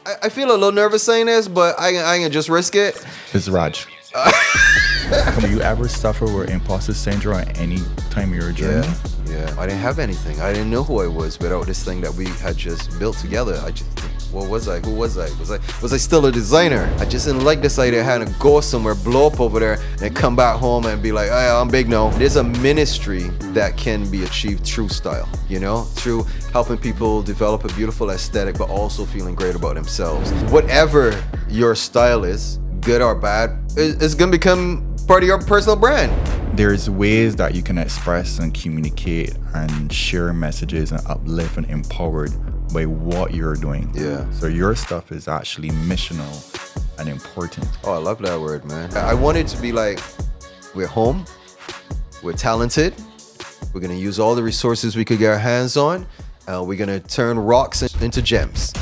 I feel a little nervous saying this, but I can just risk it. It's Raj. Have you ever suffered with imposter syndrome at any time of your journey? Yeah. I didn't have anything. I didn't know who I was without this thing that we had just built together. What was I? Who was I? Was I still a designer? I just didn't like this idea of having to go somewhere, blow up over there, and come back home and be like, hey, I'm big now. There's a ministry that can be achieved through style, through helping people develop a beautiful aesthetic, but also feeling great about themselves. Whatever your style is, good or bad, it's gonna become part of your personal brand. There's ways that you can express and communicate and share messages and uplift and empowered by what you're doing. Yeah. So your stuff is actually missional and important. Oh, I love that word, man. I want it to be like, we're home, we're talented, we're gonna use all the resources we could get our hands on, we're gonna turn rocks into gems.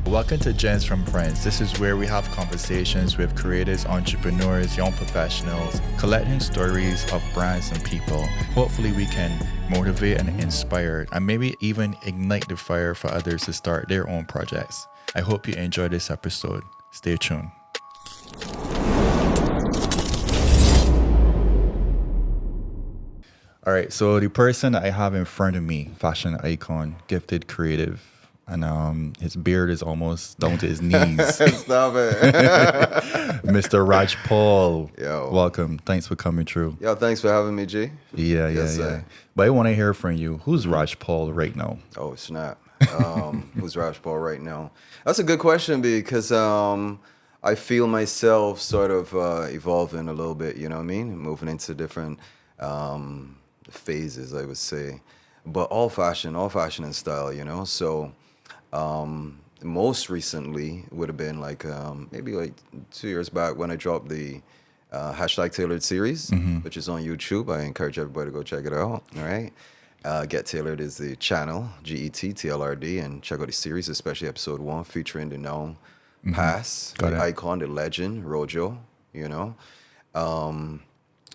Welcome to Gems from Friends. This is where we have conversations with creators, entrepreneurs, young professionals, collecting stories of brands and people. Hopefully we can motivate and inspire and maybe even ignite the fire for others to start their own projects. I hope you enjoy this episode. Stay tuned. All right, so the person I have in front of me, fashion icon, gifted creative, and his beard is almost down to his knees. Stop it. Mr. Rhaj Paul. Yo. Welcome. Thanks for coming through. Yo, thanks for having me, G. Yeah. But I want to hear from you. Who's Rhaj Paul right now? Oh, snap. Who's Rhaj Paul right now? That's a good question because I feel myself sort of evolving a little bit, you know what I mean? Moving into different phases, I would say. But all fashion and style, So most recently would have been like maybe like 2 years back when I dropped the hashtag Tailored series, which is on YouTube. I encourage everybody to go check it out. All right. Get Tailored is the channel, Get TLRD, and check out the series, especially episode 1 featuring the known past, the icon, the legend, Rojo,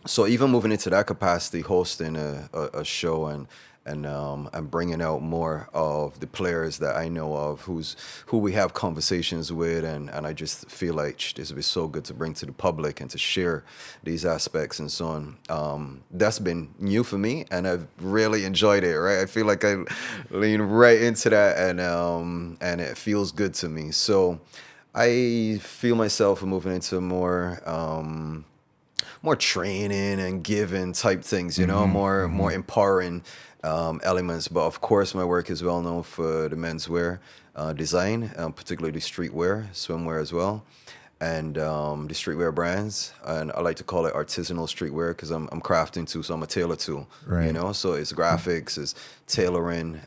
So even moving into that capacity, hosting a show and bringing out more of the players that I know of, who we have conversations with, and I just feel like this would be so good to bring to the public and to share these aspects and so on. That's been new for me, and I've really enjoyed it. Right, I feel like I lean right into that, and it feels good to me. So I feel myself moving into more training and giving type things, more empowering elements. But of course, my work is well known for the menswear design, particularly streetwear, swimwear as well, and the streetwear brands. And I like to call it artisanal streetwear because I'm crafting too, so I'm a tailor too. Right. So it's graphics, it's tailoring,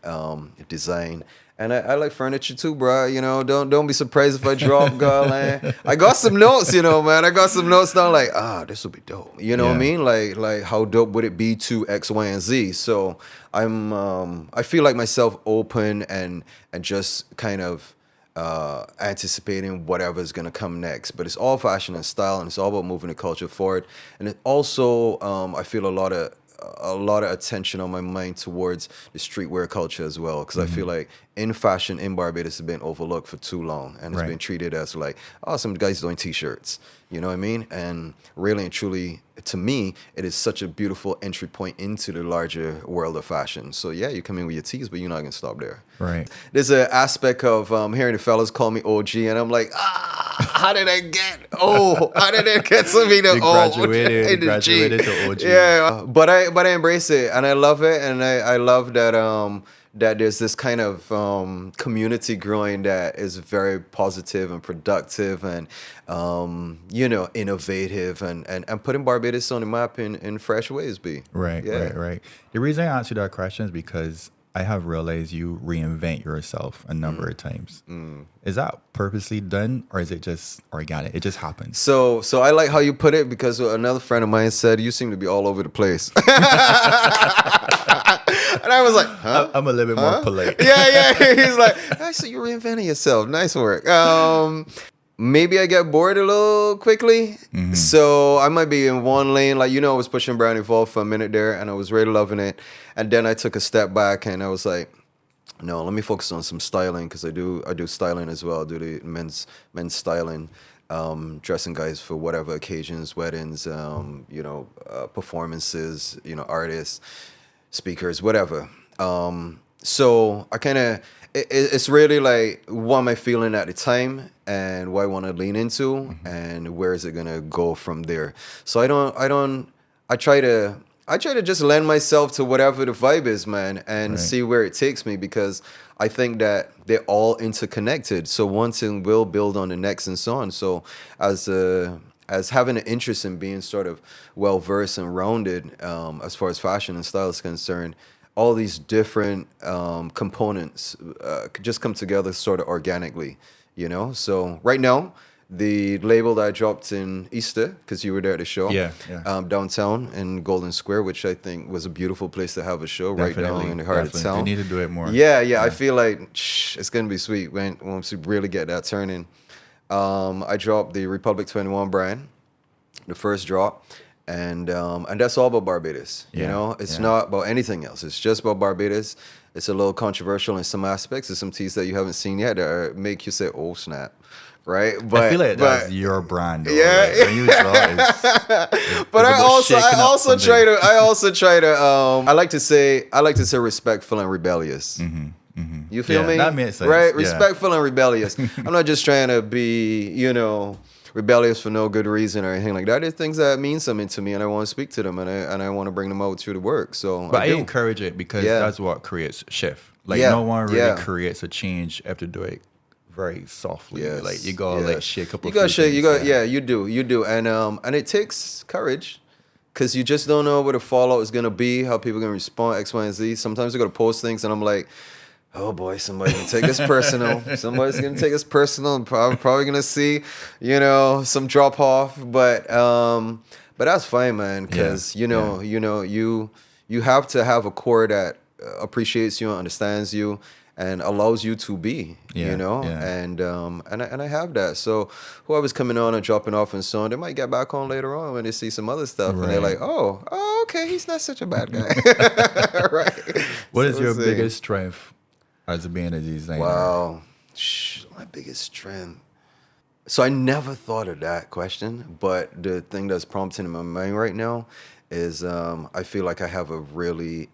design. And I like furniture too, bro. Don't be surprised if I drop, girl. I got some notes, man. I got some notes now, like, this would be dope. You know what I mean? Like how dope would it be to X, Y, and Z? So I feel like myself open and just kind of anticipating whatever's gonna come next. But it's all fashion and style, and it's all about moving the culture forward. And it also, I feel a lot of attention on my mind towards the streetwear culture as well, because I feel like in fashion in Barbados has been overlooked for too long, and it's been treated as like, some guys doing t-shirts, you know what I mean? And really and truly, to me, it is such a beautiful entry point into the larger world of fashion. So yeah, you come in with your tees, but you're not gonna stop there. Right. There's an aspect of hearing the fellas call me OG, and I'm like, how did I get to be the graduated to OG. Yeah, but I embrace it, and I love it, and I love that that there's this kind of community growing that is very positive and productive and innovative and putting Barbados on the map in fresh ways. Right. The reason I asked you that question is because I have realized you reinvent yourself a number of times. Is that purposely done, or is it just organic? It just happens. So I like how you put it, because another friend of mine said you seem to be all over the place. And I was like, huh? I'm a little bit more polite. Yeah. He's like, so you're reinventing yourself. Nice work. Maybe I get bored a little quickly. So I might be in one lane. Like, I was pushing Brown Evolve for a minute there, and I was really loving it. And then I took a step back, and I was like, No, let me focus on some styling because I do styling as well. I do the men's styling, dressing guys for whatever occasions, weddings, performances, artists, speakers, whatever. So I kind of it's really like what am I feeling at the time and what I want to lean into and where is it gonna go from there. So I try to just lend myself to whatever the vibe is, man, and Right. see where it takes me because I think that they're all interconnected. So one thing will build on the next and so on. So as having an interest in being sort of well versed and rounded as far as fashion and style is concerned, all these different components could just come together sort of organically, So right now, the label that I dropped in Easter, because you were there at the show, Yeah. downtown in Golden Square, which I think was a beautiful place to have a show right Definitely. down in the heart of Definitely. town. They need to do it more. Yeah. I feel like it's gonna be sweet once we really get that turning. I dropped the Republic 21 brand, the first drop, and that's all about Barbados. It's not about anything else. It's just about Barbados. It's a little controversial in some aspects. There's some teas that you haven't seen yet that make you say, "Oh snap." Right, I feel like that's your brand. Though, yeah. Like, when you draw, But I also something. try to I like to say respectful and rebellious. You feel Yeah, me? that makes sense. Right? Yeah. Respectful and rebellious. I'm not just trying to be, rebellious for no good reason or anything like that. There's things that mean something to me and I want to speak to them and I want to bring them out through the work. So But I do. encourage it because Yeah. that's what creates shift. Like Yeah, no one really yeah. creates a change. You have to do it very softly. Yes, Like you gotta yeah. like shake up. You a gotta few shake. You things, got yeah. You do, and it takes courage, because you just don't know what the fallout is gonna be, how people are gonna respond, X, Y, and Z. Sometimes I gotta post things, and I'm like, oh boy, somebody's gonna take this personal. Somebody's gonna take this personal, and probably gonna see, some drop off. But that's fine, man, because you have to have a core that appreciates you and understands you and allows you to be, Yeah, yeah. and I have that. So whoever's coming on and dropping off and so on, they might get back on later on when they see some other stuff and they're Right. like, oh, okay, he's not such a bad guy, right? What So is your we'll see. biggest strength as being a designer? Wow, my biggest strength. So I never thought of that question, but the thing that's prompting in my mind right now is I feel like I have a really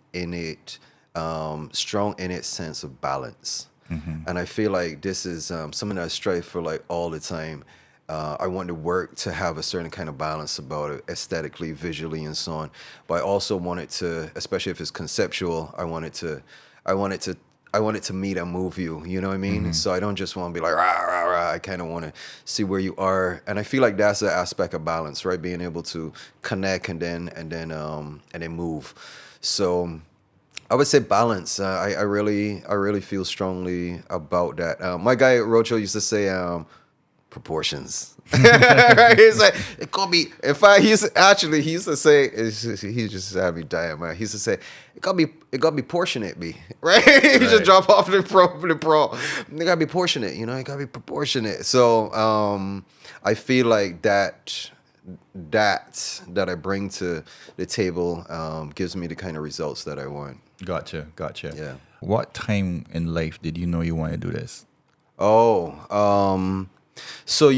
strong innate sense of balance. And I feel like this is something that I strive for like all the time. I want to work to have a certain kind of balance about it, aesthetically, visually, and so on. But I also want it to, especially if it's conceptual, I want it to meet and move you. You know what I mean? So I don't just want to be like rah rah rah. I kind of want to see where you are, and I feel like that's the aspect of balance, right? Being able to connect and then move. So I would say balance. I really feel strongly about that. My guy Rocho used to say proportions. Right? He's like, it could be. In fact, he used to say, he just had me dying, man. He used to say, it gotta be portionate, be right. He just drop off the pro. It gotta be portionate, it gotta be proportionate. So I feel like that I bring to the table gives me the kind of results that I want. Gotcha. Yeah. What time in life did you know you want to do this? So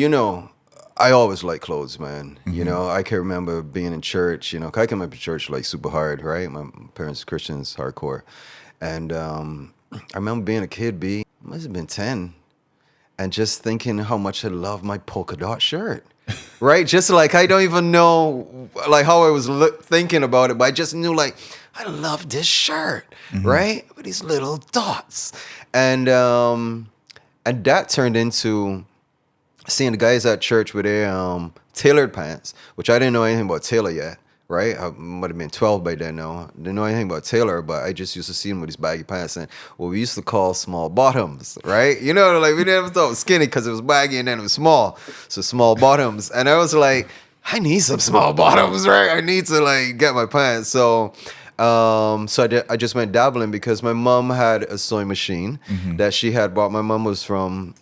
I always like clothes, man. I can remember being in church. 'Cause I came up to church like super hard, right? My parents Christians, hardcore, and I remember being a kid. Must have been 10, and just thinking how much I love my polka dot shirt. Right? Just like I don't even know like how I was thinking about it, but I just knew like I love this shirt, right? With these little dots. And that turned into seeing the guys at church with their tailored pants, which I didn't know anything about Tailor yet, right? I might have been 12 by then now. Didn't know anything about Tailor, but I just used to see him with these baggy pants and what we used to call small bottoms, right? Like we never thought it was skinny because it was baggy and then it was small. So small bottoms. And I was like, I need some small bottoms, right? I need to like get my pants. So I just went dabbling because my mom had a sewing machine that she had bought. My mom was from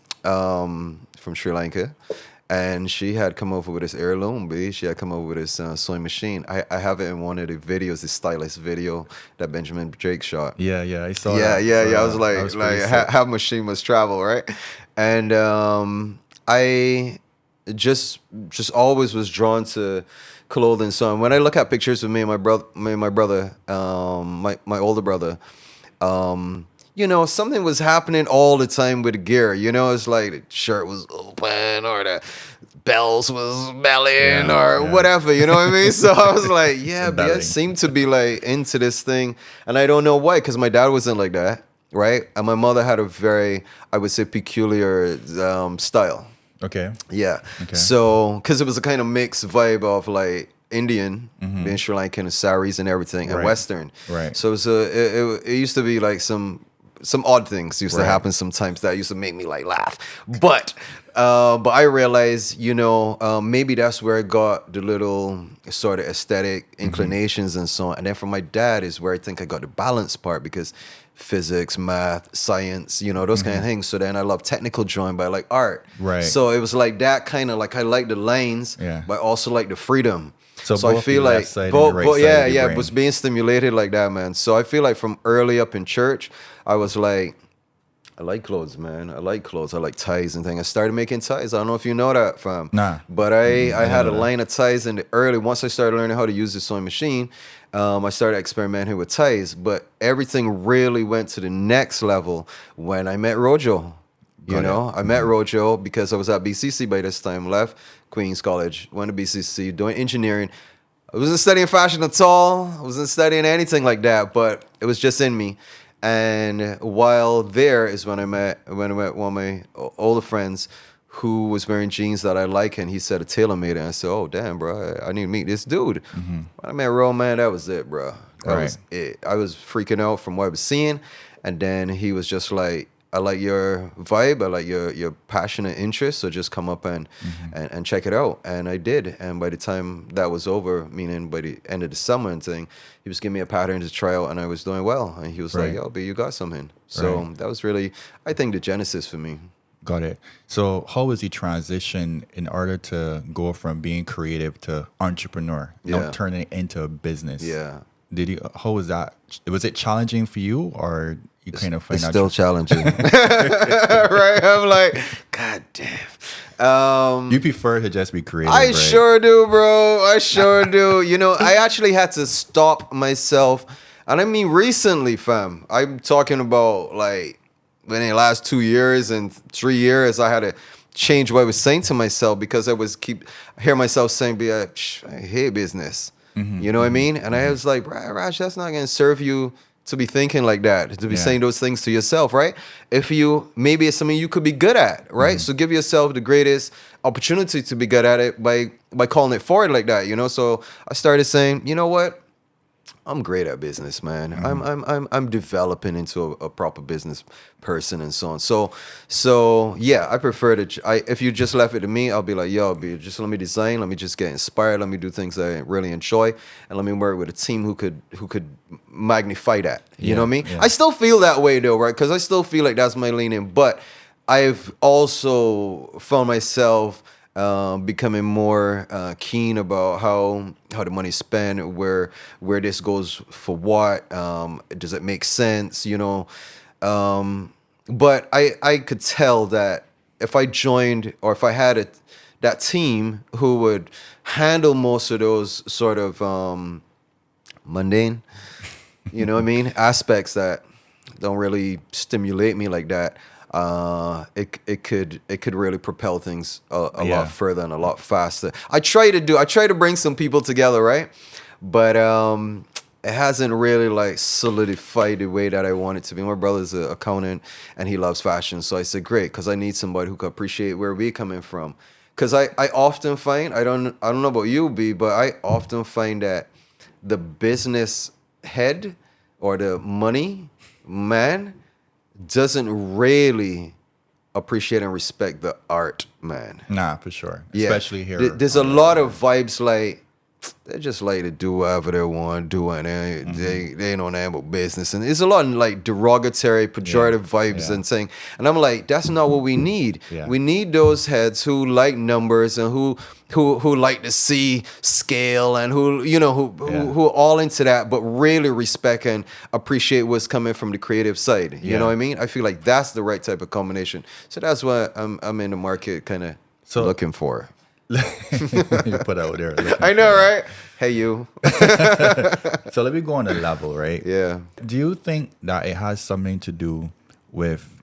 Sri Lanka, And she had come over with this heirloom, B. She had come over with this sewing machine. I have it in one of the videos, the stylist video that Benjamin Drake shot. Yeah, I saw Yeah, that. yeah. I was That like, pretty sick. how machine must travel, right? And I just always was drawn to clothing. So when I look at pictures of me and my brother, my older brother, something was happening all the time with the gear. It's like the shirt was open or the bells was bellying or whatever. You know what I mean? So I was like, yeah, but I seem to be like into this thing, and I don't know why, because my dad wasn't like that, right? And my mother had a very, I would say, peculiar style. Okay. Yeah. Okay. So, because it was a kind of mixed vibe of like Indian, being Sri Lankan, and saris and everything, and Western. Right. So it used to be like some odd things used to happen sometimes that used to make me like laugh. But I realized, maybe that's where I got the little sort of aesthetic inclinations and so on. And then from my dad is where I think I got the balance part, because physics, math, science, those kind of things. So then I love technical drawing, but I like art. Right. So it was like that kind of like, I like the lanes, but I also like the freedom. So I feel like was being stimulated like that, man. So I feel like from early up in church, I was like, I like clothes, man. I like clothes. I like ties and things. I started making ties. I don't know if you know that, fam. Nah. But I had a line of ties in the early. Once I started learning how to use the sewing machine, I started experimenting with ties. But everything really went to the next level when I met Rojo. I met Rojo because I was at BCC by this time, left Queens College, went to BCC, doing engineering. I wasn't studying fashion at all. I wasn't studying anything like that, but it was just in me. And while there is when I met one of my older friends who was wearing jeans that I like, and he said a tailor made it. And I said, "Oh damn, bro, I need to meet this dude." When I met Ro, man, that was it, bro. That was it. I was freaking out from what I was seeing, and then he was just like, I like your vibe. I like your passionate interest. So just come up and check it out. And I did. And by the time that was over, meaning by the end of the summer and thing, he was giving me a pattern to try out, and I was doing well. And he was like, "Yo, B, you got something." So that was really, I think, the genesis for me. Got it. So how was the transition in order to go from being creative to entrepreneur, turning it into a business? Yeah. How was that? Was it challenging for you, or you kind of find it's out still challenging? Right? I'm like, God damn. You prefer to just be creative, I right? sure do, bro. I sure do. I actually had to stop myself. And I mean recently, fam. I'm talking about like within the last 2 years and 3 years, I had to change what I was saying to myself, because I was hear myself saying, I hate business. You know what I mean? And I was like, Raj, that's not going to serve you to be thinking like that, to be saying those things to yourself, right? Maybe it's something you could be good at, right? So give yourself the greatest opportunity to be good at it by calling it forward like that, So I started saying, you know what? I'm great at business, man. I'm developing into a proper business person and so on. So yeah, I prefer if you just left it to me, I'll be like, yo, just let me design, let me just get inspired, let me do things I really enjoy, and let me work with a team who could magnify that. You know what I mean? Yeah. I still feel that way though, right? Because I still feel like that's my leaning, but I've also found myself becoming more keen about how the money's spent, where this goes for what, does it make sense, but I could tell that if I joined, or if I had that team who would handle most of those sort of mundane, you know what I mean, aspects that don't really stimulate me like that, it could really propel things a lot further and a lot faster. I try to bring some people together, right? But it hasn't really like solidified the way that I want it to be. My brother's an accountant and he loves fashion, so I said, great, because I need somebody who can appreciate where we're coming from. Because I often find, I don't know about you, B, but I often find that the business head or the money man doesn't really appreciate and respect the art, man. Nah, for sure. Especially here. There's a lot of vibes like, they just like to do whatever they want to do, and they ain't on nothing but business. And it's a lot of like derogatory, pejorative vibes and saying. And I'm like, that's not what we need. Yeah. We need those heads who like numbers and who like to see scale and who all into that, but really respect and appreciate what's coming from the creative side. You know what I mean? I feel like that's the right type of combination. So that's what I'm in the market kind of looking for. You put out there. I know, right? Hey, you. So let me go on a level, right? Yeah. Do you think that it has something to do with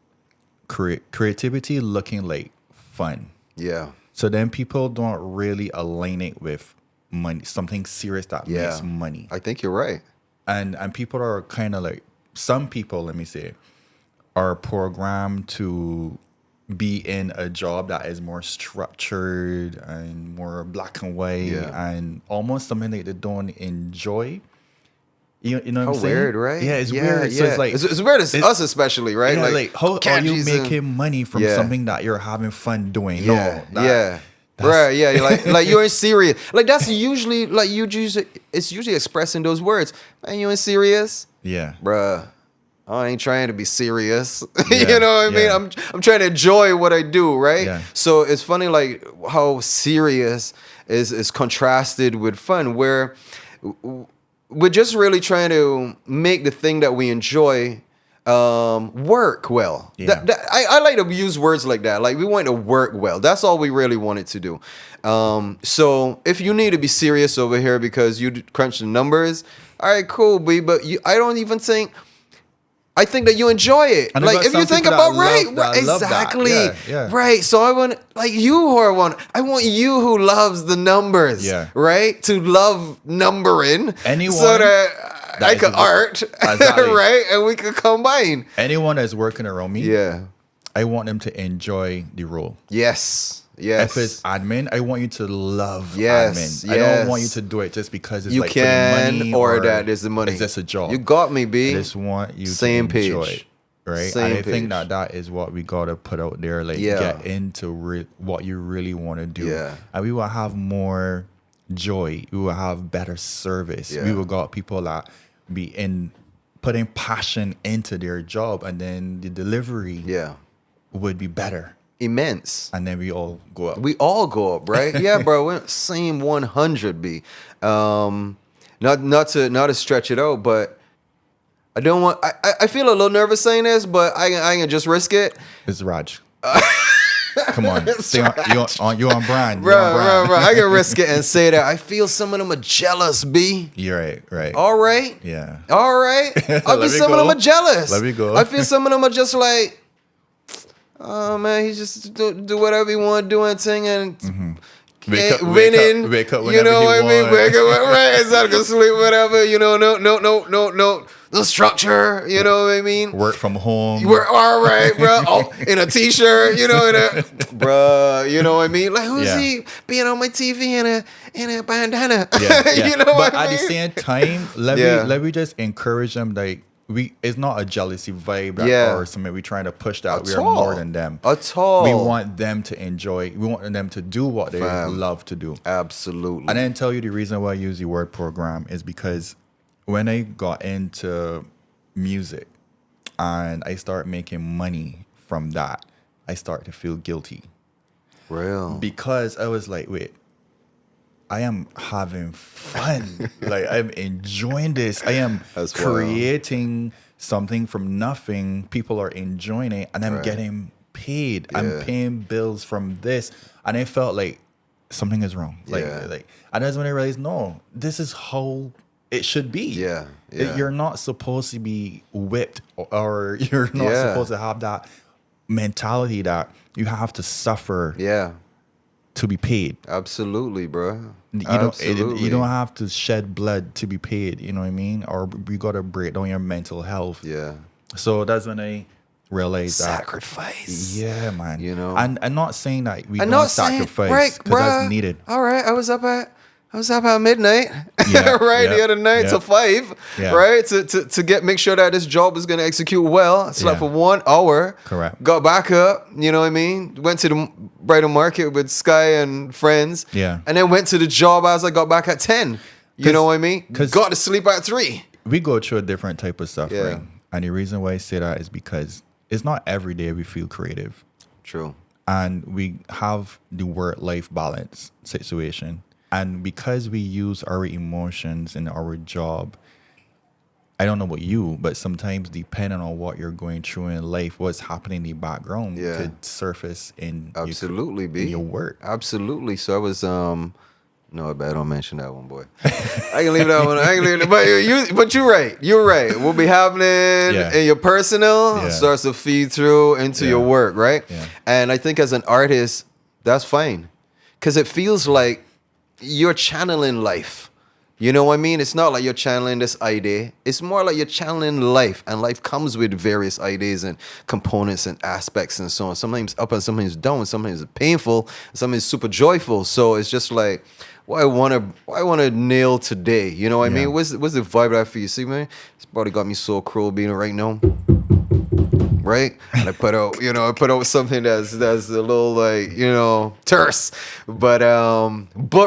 creativity looking like fun? Yeah. So then people don't really align it with money, something serious that makes money. I think you're right. And people are kind of like, some people, let me say, are programmed to be in a job that is more structured and more black and white and almost something that they don't enjoy. You know what I'm saying? Weird, right? Yeah, it's weird. So it's like it's weird as us especially, right? Yeah, like how are you making money from something that you're having fun doing? Right, yeah, like you ain't serious. Like that's usually it's usually expressed in those words. Man, you ain't serious? Yeah. Bruh. I ain't trying to be serious. You know what I mean? I'm trying to enjoy what I do, right? Yeah. So it's funny like how serious is contrasted with fun, where we're just really trying to make the thing that we enjoy work well. Yeah. I like to use words like that. Like we want to work well. That's all we really want it to do. So if you need to be serious over here because you crunch the numbers, all right, cool, B. But I think that you enjoy it. And like if you think about exactly, right. So I want I want you who loves the numbers, right, to love numbering, anyone so that I could art, right, and we could combine. Anyone that's working around me, I want them to enjoy the role. Yes. If it's admin, I want you to love admin. I don't want you to do it just because it's you like can, for the money or that is the money. It's just a job. You got me, B. I just want you to enjoy it, right? Same and I page. think that is what we gotta put out there. Like get into what you really want to do, and we will have more joy. We will have better service. We will got people that be putting passion into their job, and then the delivery would be better. Immense. And then we all go up. We all go up, right? Yeah, bro. We're same 100 B. Not to stretch it out, but I don't want. I feel a little nervous saying this, but I can just risk it. It's Raj. Come on, you on brand, bro. I can risk it and say that I feel some of them are jealous, B. You're right. All right. Yeah. All right. I feel some of them are jealous. Let me go. I feel some of them are just like, oh man, he just do whatever he want to do and thing and winning. Wake up you know what I mean? Wake up, right? Exactly. Sleep, whatever. You know, no structure. You know what I mean? Work from home. We're all right, bro. Oh, in a t-shirt. You know, bro. You know what I mean? Like who's he being on my TV in a bandana? Yeah. You know but what I at mean? the same time, let me just encourage them like. It's not a jealousy vibe or something. We're trying to push that we are more than them. At all. We want them to enjoy. We want them to do what they love to do. Absolutely. And then tell you the reason why I use the word program is because when I got into music and I start making money from that, I start to feel guilty. Real. Because I was like, wait. I am having fun. Like I'm enjoying this. I am creating something from nothing. People are enjoying it, and I'm getting paid. I'm paying bills from this, and I felt like something is wrong. Like, and that's when I realized, no, this is how it should be. You're not supposed to be whipped, or you're not supposed to have that mentality that you have to suffer. To be paid. Absolutely, bro. You don't have to shed blood to be paid, you know what I mean? Or you got to break down your mental health. Yeah. So that's when I realized sacrifice. Yeah, man. You know? And I'm not saying that we don't sacrifice because that's needed. All right. I was up at I was up at midnight, Yeah, right? yeah, The other night yeah. till 5, Yeah. right? To make sure that this job is gonna execute well. I slept Yeah. for 1 hour. Correct. Got back up, you know what I mean? Went to the bridal market with Sky and friends. Yeah. And then went to the job as I got back at 10. You know what I mean? 'cause- Got to sleep at 3. We go through a different type of suffering. Yeah. And the reason why I say that is because it's not every day we feel creative. True. And we have the work-life balance situation. And because we use our emotions in our job, I don't know about you, but sometimes depending on what you're going through in life, what's happening in the background Yeah. could surface in Absolutely, in your work. Absolutely. So I was no, I better don't mention that one, boy. I can leave that one. I can leave it. But you're right. You're right. What be happening Yeah. in your personal Yeah. starts to feed through into your Yeah. work, right? Yeah. And I think as an artist, that's fine, because it feels like you're channeling life. You know what I mean? It's not like you're channeling this idea. It's more like you're channeling life, and life comes with various ideas and components and aspects and so on. Sometimes up and sometimes down. Sometimes it's painful. Sometimes super joyful. So it's just like, what I wanna nail today. You know what I Yeah. mean? What's the vibe that I feel? You see, man, it's probably got me so cruel being right now. Right? And I put out something that's a little like, terse, but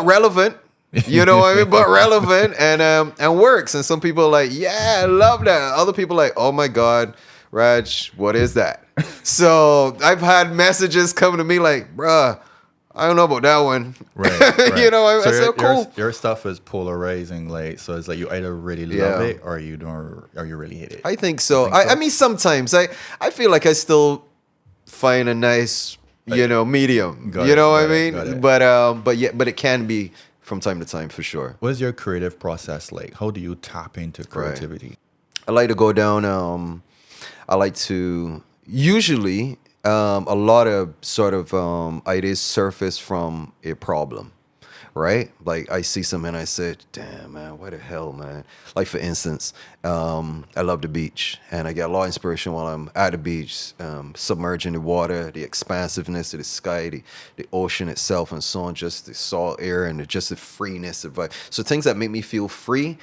relevant. You know what I mean? But relevant and works. And some people are like, yeah, I love that. Other people are like, oh my God, Raj, what is that? So I've had messages coming to me like, bruh, I don't know about that one. Right. right. You know, I so said, cool. Your stuff is polarizing, like, so it's like you either really love it or you don't, or you really hate it. I think so. I think so? I mean, sometimes I feel like I still find a nice, medium. Got You it, know what I got it, mean? got it. But it can be from time to time for sure. What's your creative process like? How do you tap into creativity? I like to go down. I like to usually a lot of sort of ideas surface from a problem, right? Like I see something and I said, damn man, what the hell, man? Like for instance, I love the beach and I get a lot of inspiration while I'm at the beach, submerging the water, the expansiveness of the sky, the ocean itself and so on, just the salt air and just the freeness of it. So things that make me feel free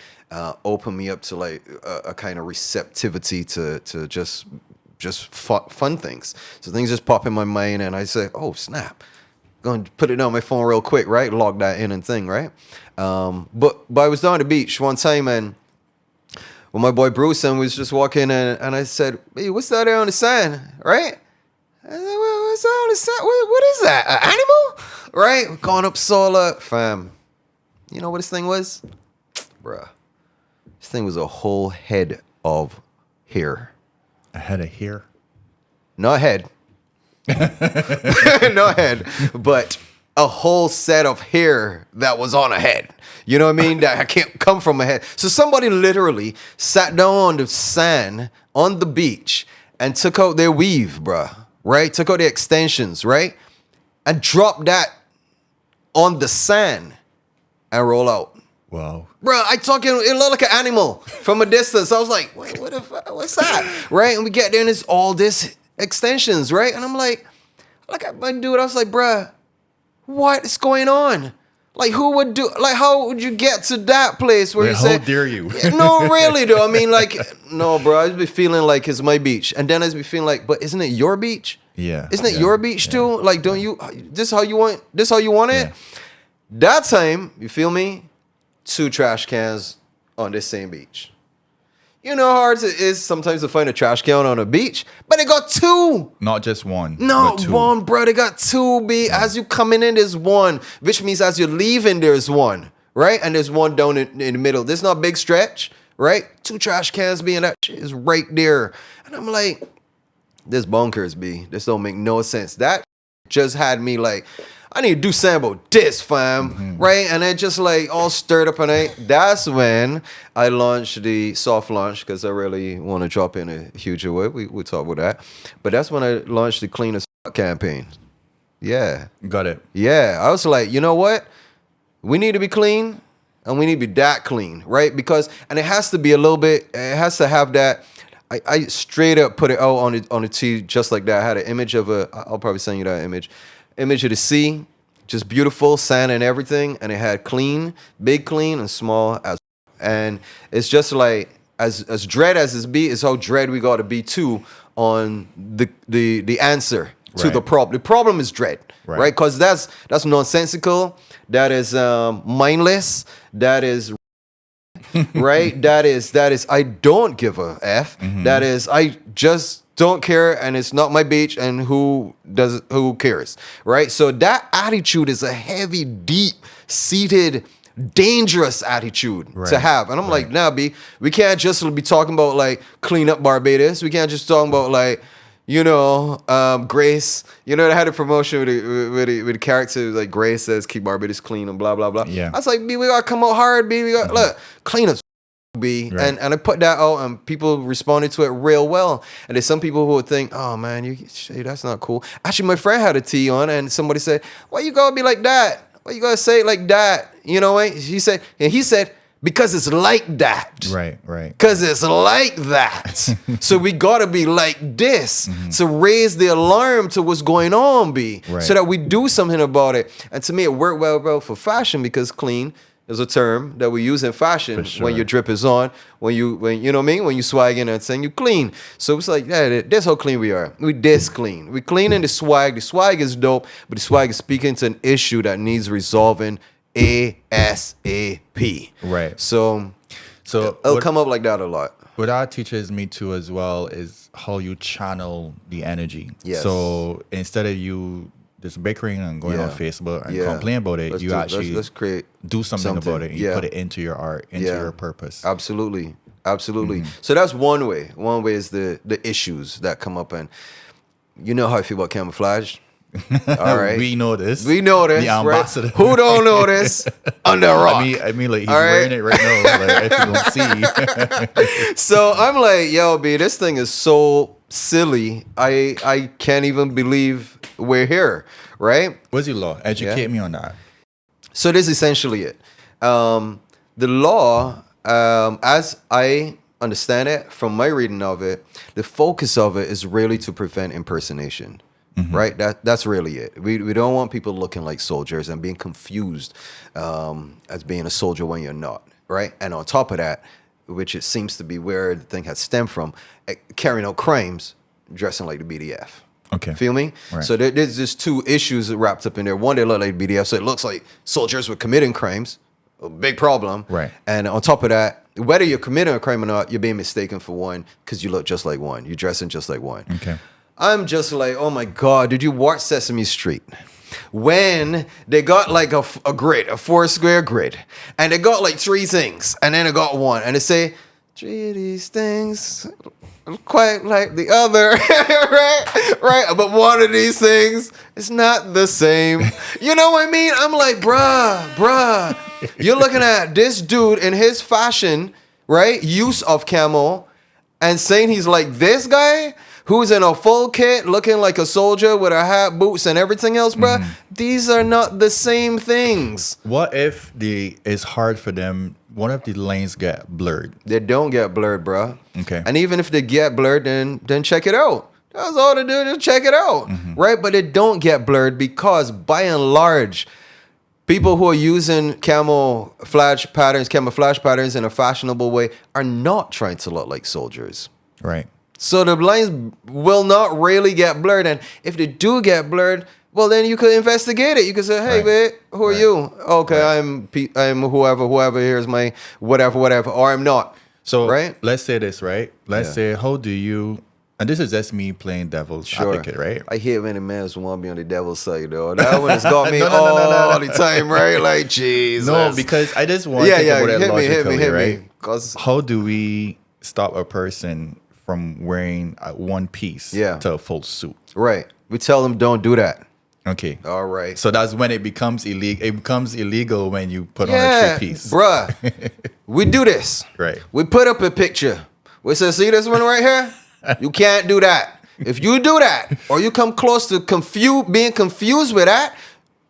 open me up to like a kind of receptivity to just fun things. So things just pop in my mind and I say, oh snap, going to put it on my phone real quick, right? Log that in and thing, right? But I was down at the beach one time and when my boy Bruce and was just walking and I said, hey, what's that there on the sand, right? I said, well, what's that on the sand? What is that, an animal? Right? Going up solar, fam. You know what this thing was? Bruh. This thing was a whole head of hair. A head of hair? Not head. Not head. But a whole set of hair that was on a head. You know what I mean? That can't come from a head. So somebody literally sat down on the sand on the beach and took out their weave, bruh. Right? Took out the extensions, right? And dropped that on the sand and roll out. Wow. Bro, it looked like an animal from a distance. I was like, wait, what the fuck? What's that? Right? And we get there and it's all this extensions, right? And I'm like my dude, I was like, bruh, what is going on? Like, who would do, like, how would you get to that place where you say, how dare you? No, really, though. I mean, like, no, bro, I'd be feeling like it's my beach. And then I'd be feeling like, but isn't it your beach? Yeah. Isn't it yeah, your beach too? Like, don't you, this how you want it? Yeah. That time, you feel me? 2 trash cans on this same beach. You know how hard it is sometimes to find a trash can on a beach, but they got 2. Not just one. Not but 2. one, bro. They got 2, B. Yeah. As you coming in, there's 1, which means as you're leaving, there's 1, right? And there's 1 down in the middle. This is not a big stretch, right? 2 trash cans, B, and that shit is right there. And I'm like, this bonkers, B. This don't make no sense. That just had me like, I need to do something about this, fam, right? And it just like all stirred up, and that's when I launched the soft launch, because I really want to drop in a huge way. We'll talk about that. But that's when I launched the Clean as F campaign. Yeah. Got it. Yeah. I was like, you know what? We need to be clean, and we need to be that clean, right? Because, and it has to be a little bit, it has to have that. I straight up put it out on the tee just like that. I had an image of I'll probably send you that image of the sea, just beautiful, sand and everything, and it had clean, big clean, and small as. And it's just like as dread as it be, is how dread we got to be too on the answer to the problem. The problem is dread, right? Because that's nonsensical. That is mindless. That is right. That is I don't give a f. That is I just don't care, and it's not my beach, and who cares, right? So that attitude is a heavy, deep seated, dangerous attitude to have. And I'm like, nah, B, we can't just be talking about like clean up Barbados. We can't just talk about like, Grace. They had a promotion with the character like Grace says keep Barbados clean and blah blah blah. Yeah. I was like, B, we gotta come out hard, B. We got look, clean up, B. And I put that out, and people responded to it real well. And there's some people who would think, oh man, that's not cool. Actually, my friend had a tee on, and somebody said, why you gotta be like that? Why you gotta say it like that? He said, because it's like that. Right. Because it's like that. So we gotta be like this to raise the alarm to what's going on, B. So that we do something about it. And to me, it worked well for fashion, because clean is a term that we use in fashion when your drip is on, when you know what I mean, when you swagging and saying you clean. So it's like, yeah, that's how clean we are. We this clean. We clean in the swag. The swag is dope, but the swag is speaking to an issue that needs resolving ASAP. Right. So it'll come up like that a lot. What that teaches me too as well is how you channel the energy. Yes. So instead of you just bickering and going on Facebook and complain about it, let's create do something about it. And you put it into your art, into your purpose. Absolutely. So that's one way. One way is the issues that come up, and you know how I feel about camouflage. All right, we know this. The ambassador. Right? Who don't know this? Under a rock. I mean, like he's wearing it right now. Like, if you don't see. So I'm like, yo, B, this thing is so silly. I can't even believe we're here, right? What's your law? Educate me on that. So this is essentially it. The law, as I understand it from my reading of it, the focus of it is really to prevent impersonation. Right? That's really it. We don't want people looking like soldiers and being confused as being a soldier when you're not, right? And on top of that, which it seems to be where the thing has stemmed from, carrying out crimes, dressing like the BDF. Okay. Feel me? Right. So there's just two issues wrapped up in there. One, they look like BDF, so it looks like soldiers were committing crimes. A big problem. Right. And on top of that, whether you're committing a crime or not, you're being mistaken for one because you look just like one. You're dressing just like one. Okay. I'm just like, oh my God, did you watch Sesame Street? When they got like a grid, a 4-square grid, and they got like 3 things, and then they got one, and they say, 3 of these things quite like the other, right? But one of these things is not the same. You know what I mean? I'm like, bruh, you're looking at this dude in his fashion, right? Use of camo, and saying he's like this guy who's in a full kit, looking like a soldier with a hat, boots, and everything else, bruh. These are not the same things. What if it's hard for them? What if the lanes get blurred? They don't get blurred, bruh. Okay. And even if they get blurred, then check it out. That's all to do, just check it out, right? But they don't get blurred because, by and large, people who are using camouflage patterns in a fashionable way are not trying to look like soldiers. Right. So the lines will not really get blurred. And if they do get blurred, well, then you could investigate it. You could say, hey, babe, who are you? Okay, I'm whoever. Here's my whatever. Or I'm not. So right? Let's say this, right? Let's say, how do you... And this is just me playing devil's advocate, right? I hate when a man want to be on the devil's side, though. That one has got me all the time, right? Like, Jesus. No, because I just want to think about it logically, right? Me. 'Cause how do we stop a person from wearing one piece to a full suit? Right. We tell them don't do that. Okay. All right. So that's when it becomes illegal. It becomes illegal when you put on a 3-piece. Bruh. We do this. Right. We put up a picture. We say, see this one right here? You can't do that. If you do that, or you come close to being confused with that,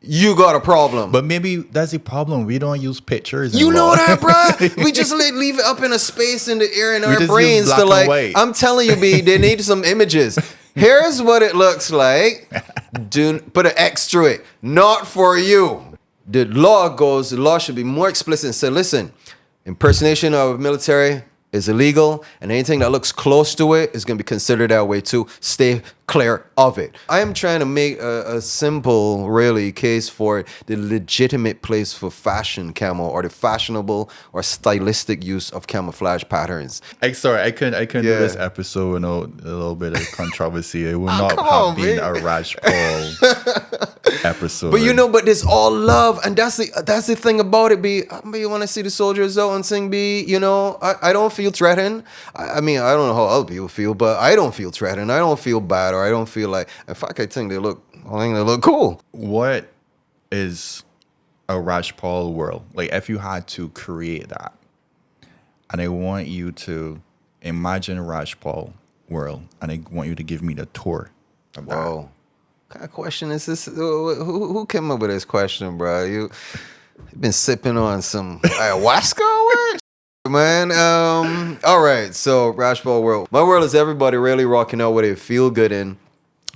you got a problem. But maybe that's the problem. We don't use pictures. You know that, bro? We just leave it up in a space in the air in our brains to white. I'm telling you, B, they need some images. Here's what it looks like. Do put an X through it. Not for you. The law should be more explicit and say, listen, impersonation of military is illegal, and anything that looks close to it is going to be considered that way too. Stay clear of it. I am trying to make a simple, really, case for the legitimate place for fashion camo, or the fashionable or stylistic use of camouflage patterns. Sorry, I couldn't do this episode without a little bit of controversy. It would not have been a Rhaj Paul episode. But there's all love, and that's the thing about it. You want to see the soldiers out and sing. I don't feel threatened. I mean, I don't know how other people feel, but I don't feel threatened. I don't feel bad, or I don't feel like. In fact, I think they look cool. What is a Rhaj Paul world? Like, if you had to create that, and I want you to imagine a Rhaj Paul world, and I want you to give me the tour of that. Whoa. What kind of question is this? Who came up with this question, bro? You've been sipping on some ayahuasca or man? All right, so Rhaj Paul world. My world is everybody really rocking out what they feel good in,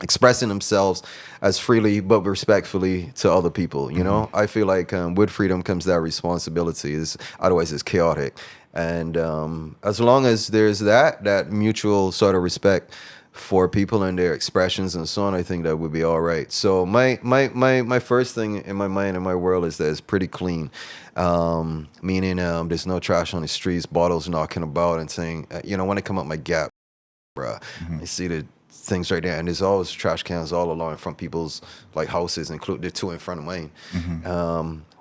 expressing themselves as freely but respectfully to other people. I feel like with freedom comes that responsibility. Otherwise it's chaotic. And as long as there's that mutual sort of respect for people and their expressions and so on, I think that would be all right. So my first thing in my mind and my world is that it's pretty clean, meaning there's no trash on the streets, bottles knocking about and saying, when I come up my gap, bruh, I see the things right there, and there's always trash cans all along from people's like houses, including the two in front of mine.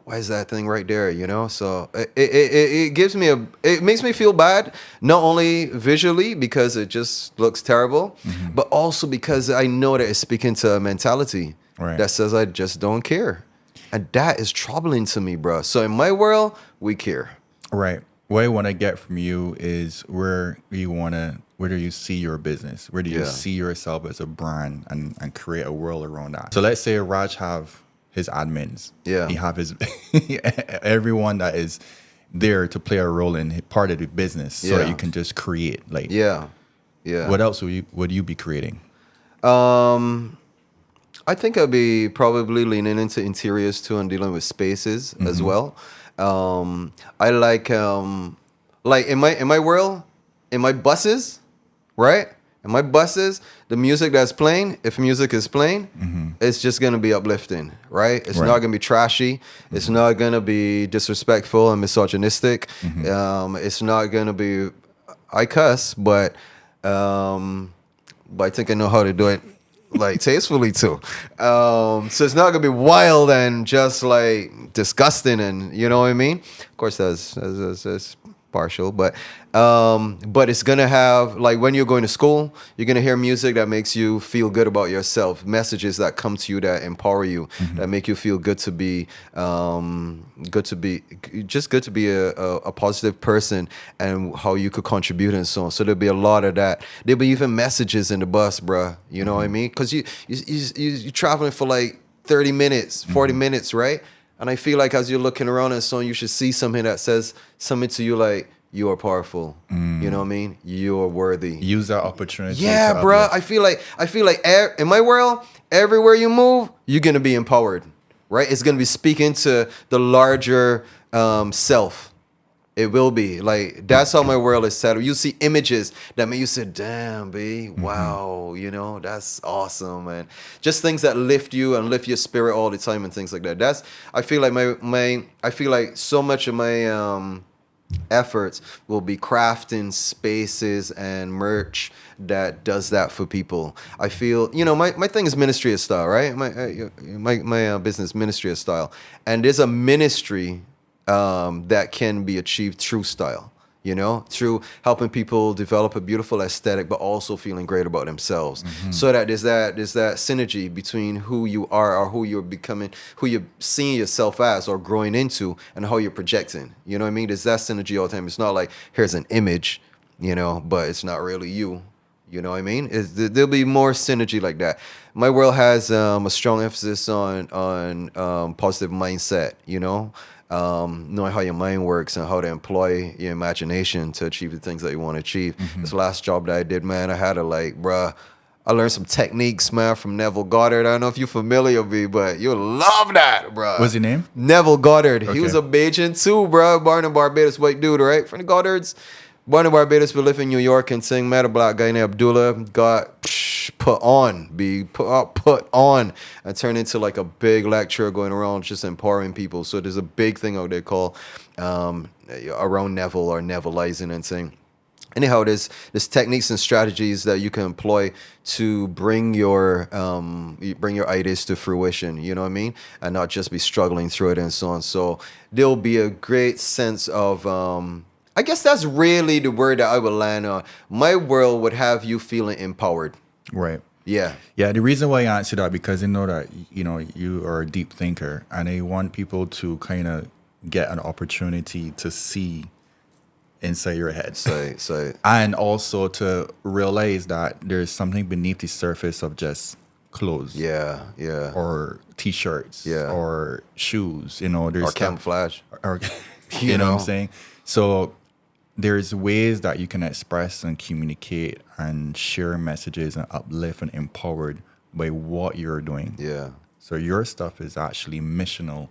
Why is that thing right there? So it makes me feel bad, not only visually because it just looks terrible, but also because I know that it's speaking to a mentality that says I just don't care, and that is troubling to me, bro. So in my world, we care. Right. What I want to get from you is where do you see your business? Where do you see yourself as a brand and create a world around that? So let's say Rhaj have his admins. Yeah. He have his everyone that is there to play a role in part of the business so that you can just create. Like what else would you be creating? I think I'd be probably leaning into interiors too and dealing with spaces as well. I like in my world, in my buses, right? In my buses, the music that's playing, if music is playing, it's just gonna be uplifting, right? It's not gonna be trashy. It's not gonna be disrespectful and misogynistic. It's not gonna be, I cuss, but I think I know how to do it like tastefully too. So it's not gonna be wild and just like disgusting, and you know what I mean? Of course that's partial, but it's gonna have, like, when you're going to school, you're gonna hear music that makes you feel good about yourself, messages that come to you that empower you, that make you feel good to be good to be a positive person, and how you could contribute and so on. So there'll be a lot of that. There'll be even messages in the bus, bruh. You know what I mean? Because you're traveling for like 30 minutes, 40 minutes, right? And I feel like as you're looking around and so on, you should see something that says something to you like, you are powerful. You know what I mean? You are worthy. Use that opportunity. Yeah, bro. I feel like in my world, everywhere you move, you're gonna be empowered, right? It's gonna be speaking to the larger self. It will be like, that's how my world is set up. You see images that make you say, "Damn, B, wow, that's awesome, man." Just things that lift you and lift your spirit all the time and things like that. I feel like so much of my efforts will be crafting spaces and merch that does that for people. I feel, my thing is ministry of style, right? My business, ministry of style, and there's a ministry that can be achieved through style, through helping people develop a beautiful aesthetic, but also feeling great about themselves. So that there's that synergy between who you are, or who you're becoming, who you're seeing yourself as or growing into, and how you're projecting. You know what I mean? There's that synergy all the time. It's not like, here's an image, but it's not really you. You know what I mean? There'll be more synergy like that. My world has a strong emphasis on positive mindset, knowing how your mind works and how to employ your imagination to achieve the things that you want to achieve. This last job that I did, man, I had to I learned some techniques, man, from Neville Goddard. I don't know if you're familiar with me, but you'll love that, bro. What's his name? Neville Goddard. Okay. He was a Bajan too, bro. Born in Barbados, white dude, right? From the Goddards. Born in Barbados, but live in New York and sing. Met a black guy named Abdullah. Got put on, put on, and turned into like a big lecturer going around just empowering people. So there's a big thing out there called around Neville or Nevilleizing and saying. Anyhow, there's techniques and strategies that you can employ to bring your ideas to fruition. You know what I mean, and not just be struggling through it and so on. So there'll be a great sense of. I guess that's really the word that I would land on. My world would have you feeling empowered. Right. Yeah. Yeah. The reason why I answer that because I know that you are a deep thinker, and I want people to kind of get an opportunity to see inside your head. So And also to realize that there's something beneath the surface of just clothes. Yeah. Or t-shirts. Yeah. Or shoes. There's Or camouflage. Or you know what I'm saying? So there's ways that you can express and communicate and share messages and uplift and empowered by what you're doing. Yeah. So your stuff is actually missional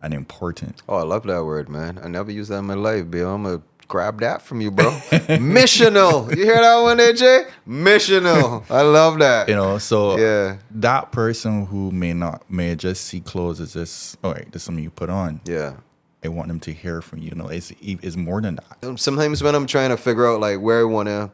and important. Oh, I love that word, man. I never used that in my life, Bill. I'm gonna grab that from you, bro. Missional. You hear that one there, Jay? Missional. I love that. So yeah. that person who may just see clothes as this, all right, this is something you put on. Yeah. I want them to hear from you. It's more than that. Sometimes when I'm trying to figure out like where I wanna,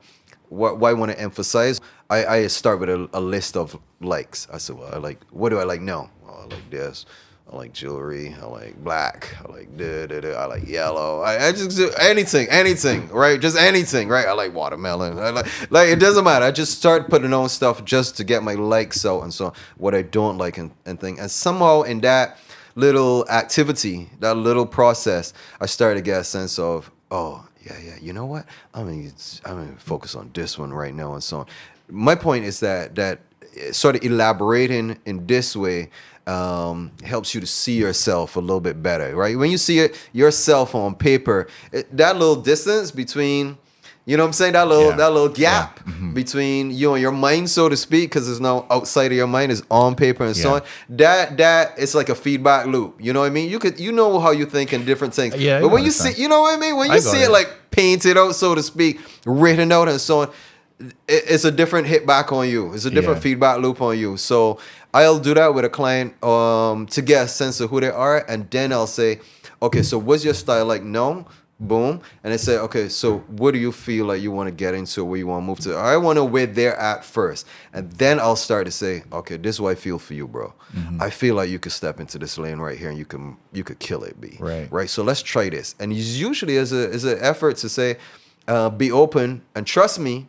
what I wanna emphasize, I start with a list of likes. I said, well, what do I like? No, I like this. I like jewelry. I like black. I like I like yellow. I just do anything, right? Just anything, right? I like watermelon. I like it doesn't matter. I just start putting on stuff just to get my likes out and so what I don't like and thing. And somehow in that little activity, that little process, I started to get a sense of, oh, yeah, you know what? I'm gonna focus on this one right now and so on. My point is that sort of elaborating in this way helps you to see yourself a little bit better, right? When you see it yourself on paper, that little distance between, you know what I'm saying, that little gap between you and your mind, so to speak, because there's no outside of your mind, is on paper and so on. That it's like a feedback loop. You know what I mean? You know how you think in different things. Yeah, but when you see, you know what I mean? When you see it like painted out, so to speak, written out and so on, it's a different hit back on you. It's a different feedback loop on you. So I'll do that with a client to get a sense of who they are, and then I'll say, okay, so what's your style like? No. Boom. And I say, okay, so what do you feel like you want to get into, where you want to move to? I want to where they're at first. And then I'll start to say, okay, this is what I feel for you, bro. I feel like you could step into this lane right here and you could kill it, B. Right. So let's try this. And usually is an effort to say, be open and trust me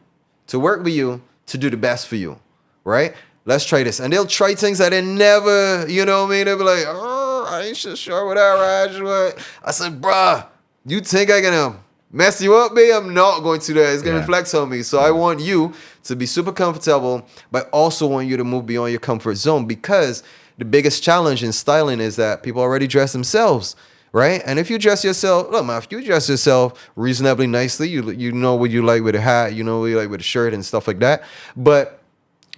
to work with you to do the best for you. Right? Let's try this. And they'll try things that they never, you know what I mean? They'll be like, oh, I ain't sure with that, Raj. I said, bruh, you think I'm gonna mess you up, babe? I'm not going to do that. It's gonna reflect on me. So I want you to be super comfortable, but also want you to move beyond your comfort zone, because the biggest challenge in styling is that people already dress themselves, right? And if you dress yourself, look, man, if you dress yourself reasonably nicely, you know what you like with a hat, you know what you like with a shirt and stuff like that. But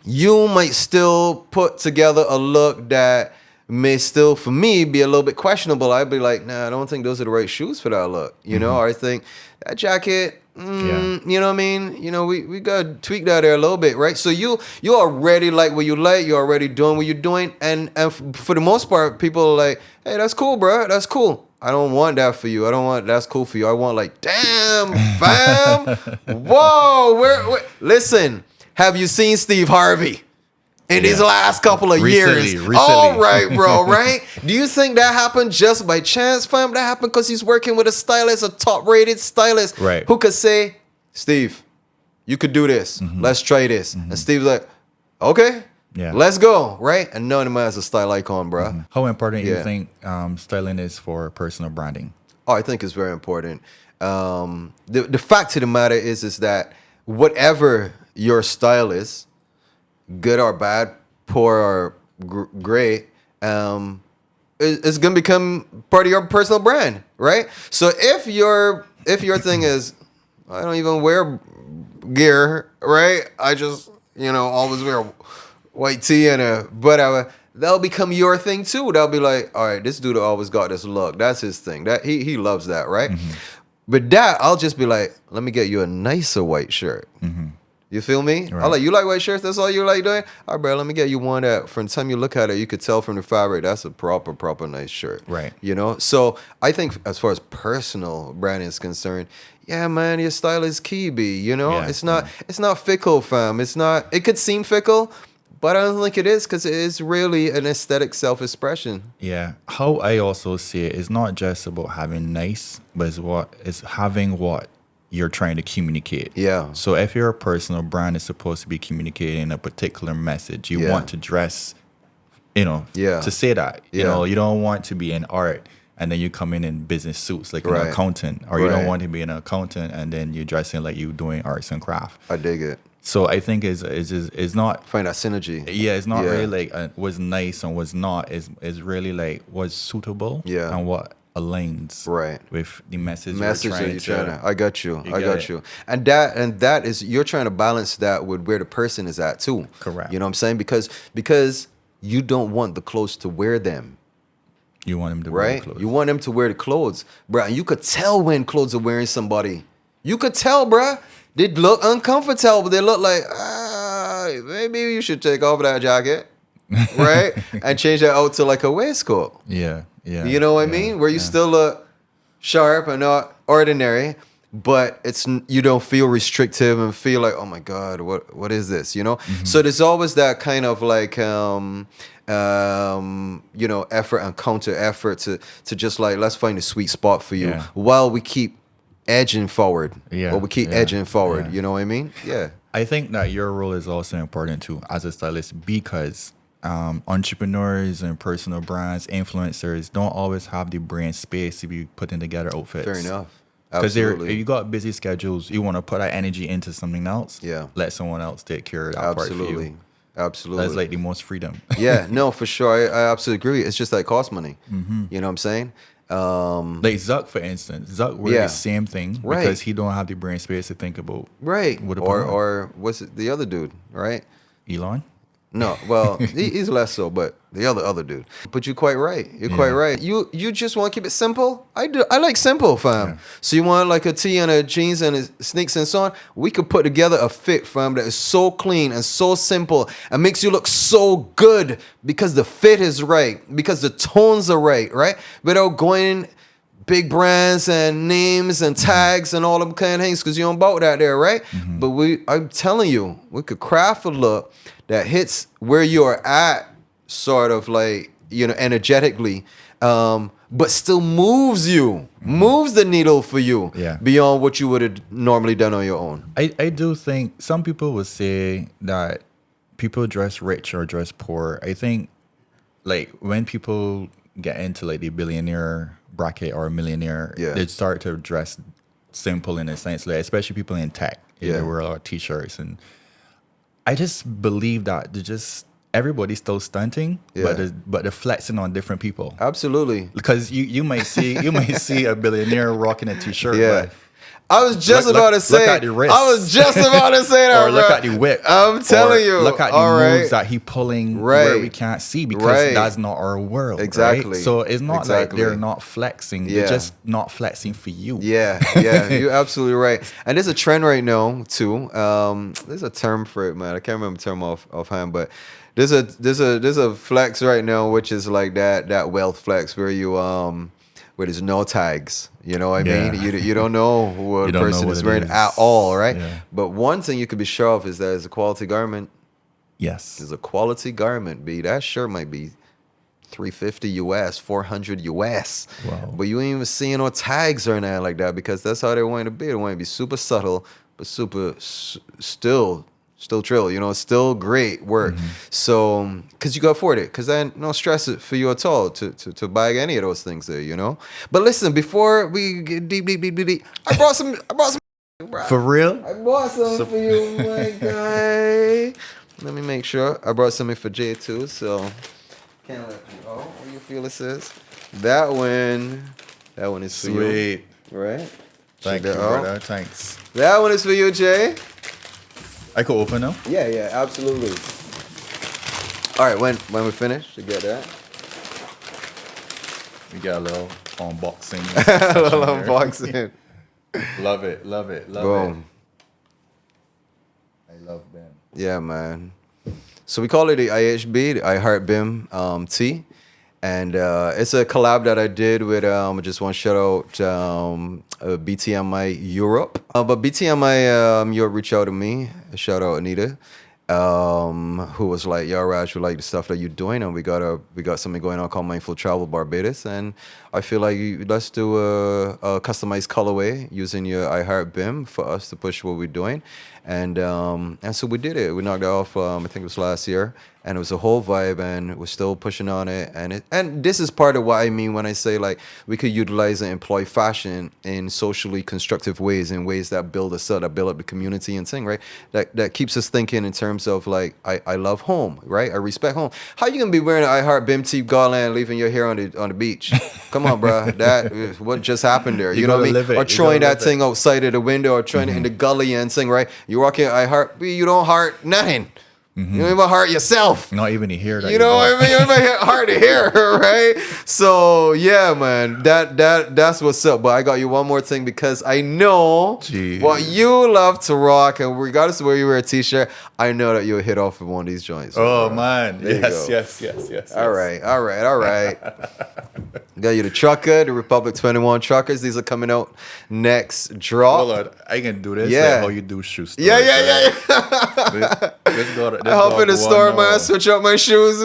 you might still put together a look that may still, for me, be a little bit questionable. I'd be like, nah, I don't think those are the right shoes for that look. You know, or I think that jacket, you know what I mean? You know, we got to tweak that there a little bit, right? So you already like what you like. You're already doing what you're doing. And for the most part, people are like, hey, that's cool, bro. That's cool. I don't want that for you. I don't want that's cool for you. I want like, damn, fam. Whoa. Listen, have you seen Steve Harvey? In these last couple of years. Recently. All right, bro, right? Do you think that happened just by chance, fam? That happened because he's working with a stylist, a top-rated stylist, who could say, Steve, you could do this. Let's try this. And Steve's like, okay, let's go, right? And none of them has a style icon, bro. How important do you think styling is for personal branding? Oh, I think it's very important. The fact of the matter is that whatever your style is, good or bad, poor or great, it's gonna become part of your personal brand, right? So if your thing is, I don't even wear gear, right? I just always wear a white tee and a whatever. That'll become your thing too. They'll be like, all right, this dude always got this look. That's his thing. That he loves that, right? But that I'll just be like, let me get you a nicer white shirt. You feel me? Right. I'm like, you like white shirts? That's all you like doing? All right, bro, let me get you one that from the time you look at it, you could tell from the fabric, that's a proper nice shirt. Right. So I think as far as personal branding is concerned, yeah, man, your style is key, B. Yeah, It's not fickle, fam. It could seem fickle, but I don't think it is because it is really an aesthetic self-expression. Yeah. How I also see it is not just about having nice, but it's having what you're trying to communicate. Yeah. So if your personal brand is supposed to be communicating a particular message, you want to dress, to say that. You don't want to be in art and then you come in business suits like an accountant, or you don't want to be an accountant and then you're dressing like you're doing arts and craft. I dig it. So I think it's not Find that synergy. Yeah, it's not really like what's nice and what's not. It's really like what's suitable and what aligns with the message That you're trying to. I got you. And that is, you're trying to balance that with where the person is at too. Correct. You know what I'm saying? Because you don't want the clothes to wear them. You want them to wear the clothes. You want them to wear the clothes, bro. And you could tell when clothes are wearing somebody. You could tell, bro. They look uncomfortable, but they look like, maybe you should take off that jacket, right? And change that out to like a waistcoat. Yeah. You know what I mean? Where you still look sharp and not ordinary, but you don't feel restrictive and feel like, oh my God, what is this? So there's always that kind of like effort and counter effort to just like, let's find a sweet spot for you while we keep edging forward. Edging forward. You know what I mean? Yeah. I think that your role is also important too as a stylist, because entrepreneurs and personal brands, influencers don't always have the brain space to be putting together outfits. Fair enough. Because you got busy schedules, you want to put that energy into something else. Yeah. Let someone else take care of that part for you. Absolutely. That's like the most freedom. Yeah, no, for sure. I absolutely agree. It's just that it costs money. You know what I'm saying? Like Zuck, for instance. Zuck wears the same thing because he don't have the brain space to think about. Right. Or what's it, the other dude, right? Elon? No, well, he's less so, but the other dude. But you're quite right. Quite right. You just want to keep it simple? I do. I like simple, fam. Yeah. So you want like a tee and a jeans and a sneaks and so on? We could put together a fit, fam, that is so clean and so simple and makes you look so good because the fit is right, because the tones are right? Without going big brands and names and tags and all them kind of things, because you don't bought that there, right? But I'm telling you, we could craft a look that hits where you're at, sort of like, energetically, but still moves the needle for you beyond what you would have normally done on your own. I do think some people would say that people dress rich or dress poor. I think like when people get into like the billionaire bracket or millionaire, they start to dress simple in a sense, like especially people in tech. They wear a lot of t-shirts, and I just believe that everybody's still stunting, but they're flexing on different people. Absolutely. Because you might see a billionaire rocking a t-shirt, but I was just about to say. Look at the wrist. I was just about to say that. Or look at the whip. I'm telling you. Look at the moves that he pulling where we can't see, because that's not our world. Exactly. Right? So it's not like they're not flexing. They're just not flexing for you. Yeah. You're absolutely right. And there's a trend right now too. There's a term for it, man. I can't remember the term offhand, but there's a flex right now, which is like that wealth flex where you where there's no tags. You know what I mean? You don't know what a person is wearing at all, right? Yeah. But one thing you could be sure of is that it's a quality garment. Yes. It's a quality garment, B. That shirt might be $350 US, $400 US. Wow. But you ain't even seeing no tags or anything like that, because that's how they want it to be. They want it to be super subtle, but super still trill, still great work. So, because you can afford it, because then no stress it for you at all to buy any of those things there, But listen, before we get deep, I brought some. For real? I brought some for you, my guy. Let me make sure. I brought something for Jay too, so can't let you. Oh, what you feel this is? That one is for you. Sweet. Right? Thank you, brother. Thanks. That one is for you, Jay. I could open now. Yeah, absolutely. All right, when we finish, you get that. We got a little unboxing. A little unboxing. Love it. Boom. I love them. Yeah, man. So we call it the IHB, the I Heart BIM T. And it's a collab that I did with, I just want to shout out BTMI Europe. But BTMI Europe reached out to me. Shout out Anita, who was like, yo, Raj, we like the stuff that you're doing. And we got something going on called Mindful Travel Barbados. And I feel like let's do a customized colorway using your I Heart BIM for us to push what we're doing. And so we did it. We knocked it off, I think it was last year. And it was a whole vibe, and we're still pushing on it. And this is part of what I mean when I say, like, we could utilize and employ fashion in socially constructive ways, in ways that build us up, that build up the community and thing, right? That keeps us thinking in terms of, like, I love home, right? I respect home. How you gonna be wearing an I Heart BIM tee garland, leaving your hair on the beach? Come on, bro. That what just happened there? You know what I mean? Or throwing that thing outside of the window, or throwing it in the gully and thing, right? You walk in I Heart, you don't heart nothing. You don't even heart yourself. Not even to hear that. You know what I mean? You don't even hard to hear, right? So yeah, man, that's what's up. But I got you one more thing, because I know what you love to rock, and regardless of where you wear a t-shirt, I know that you'll hit off with one of these joints. Oh man, yes. All right. Got you the trucker, the Republic 21 truckers. These are coming out next drop. Hold on, I can do this. Yeah. Like how you do shoe stores. Yeah. Let's go. I hop in the store, man. Switch up my shoes.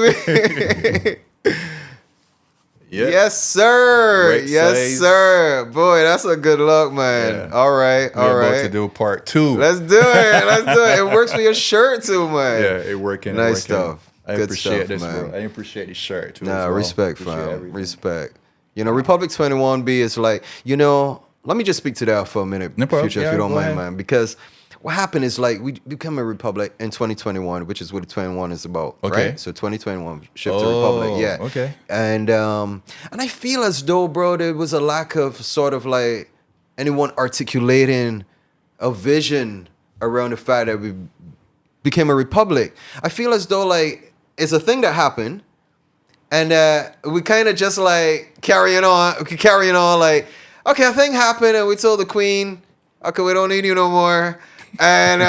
Yes, sir. Great Yes, size. sir. Boy, that's a good look, man. Yeah. All right. We're about to do part 2. Let's do it. It works for your shirt too, man. Yeah, it working. Nice stuff. I Good appreciate stuff, this, man. bro. I appreciate the shirt too. Nah, as well. respect, Appreciate fam. everything. Respect. You know, Republic 21B is like, you know, let me just speak to that for a minute, No problem. Future, if Yeah, you don't go mind, ahead. man. Because what happened is, like, we become a Republic in 2021, which is what the 21 is about, Okay. right? So 2021 shift to Republic, yeah. Okay. And I feel as though, bro, there was a lack of sort of like anyone articulating a vision around the fact that we became a republic. I feel as though, like, it's a thing that happened, and we kind of just like carrying on like, okay, a thing happened, and we told the queen, okay, we don't need you no more, and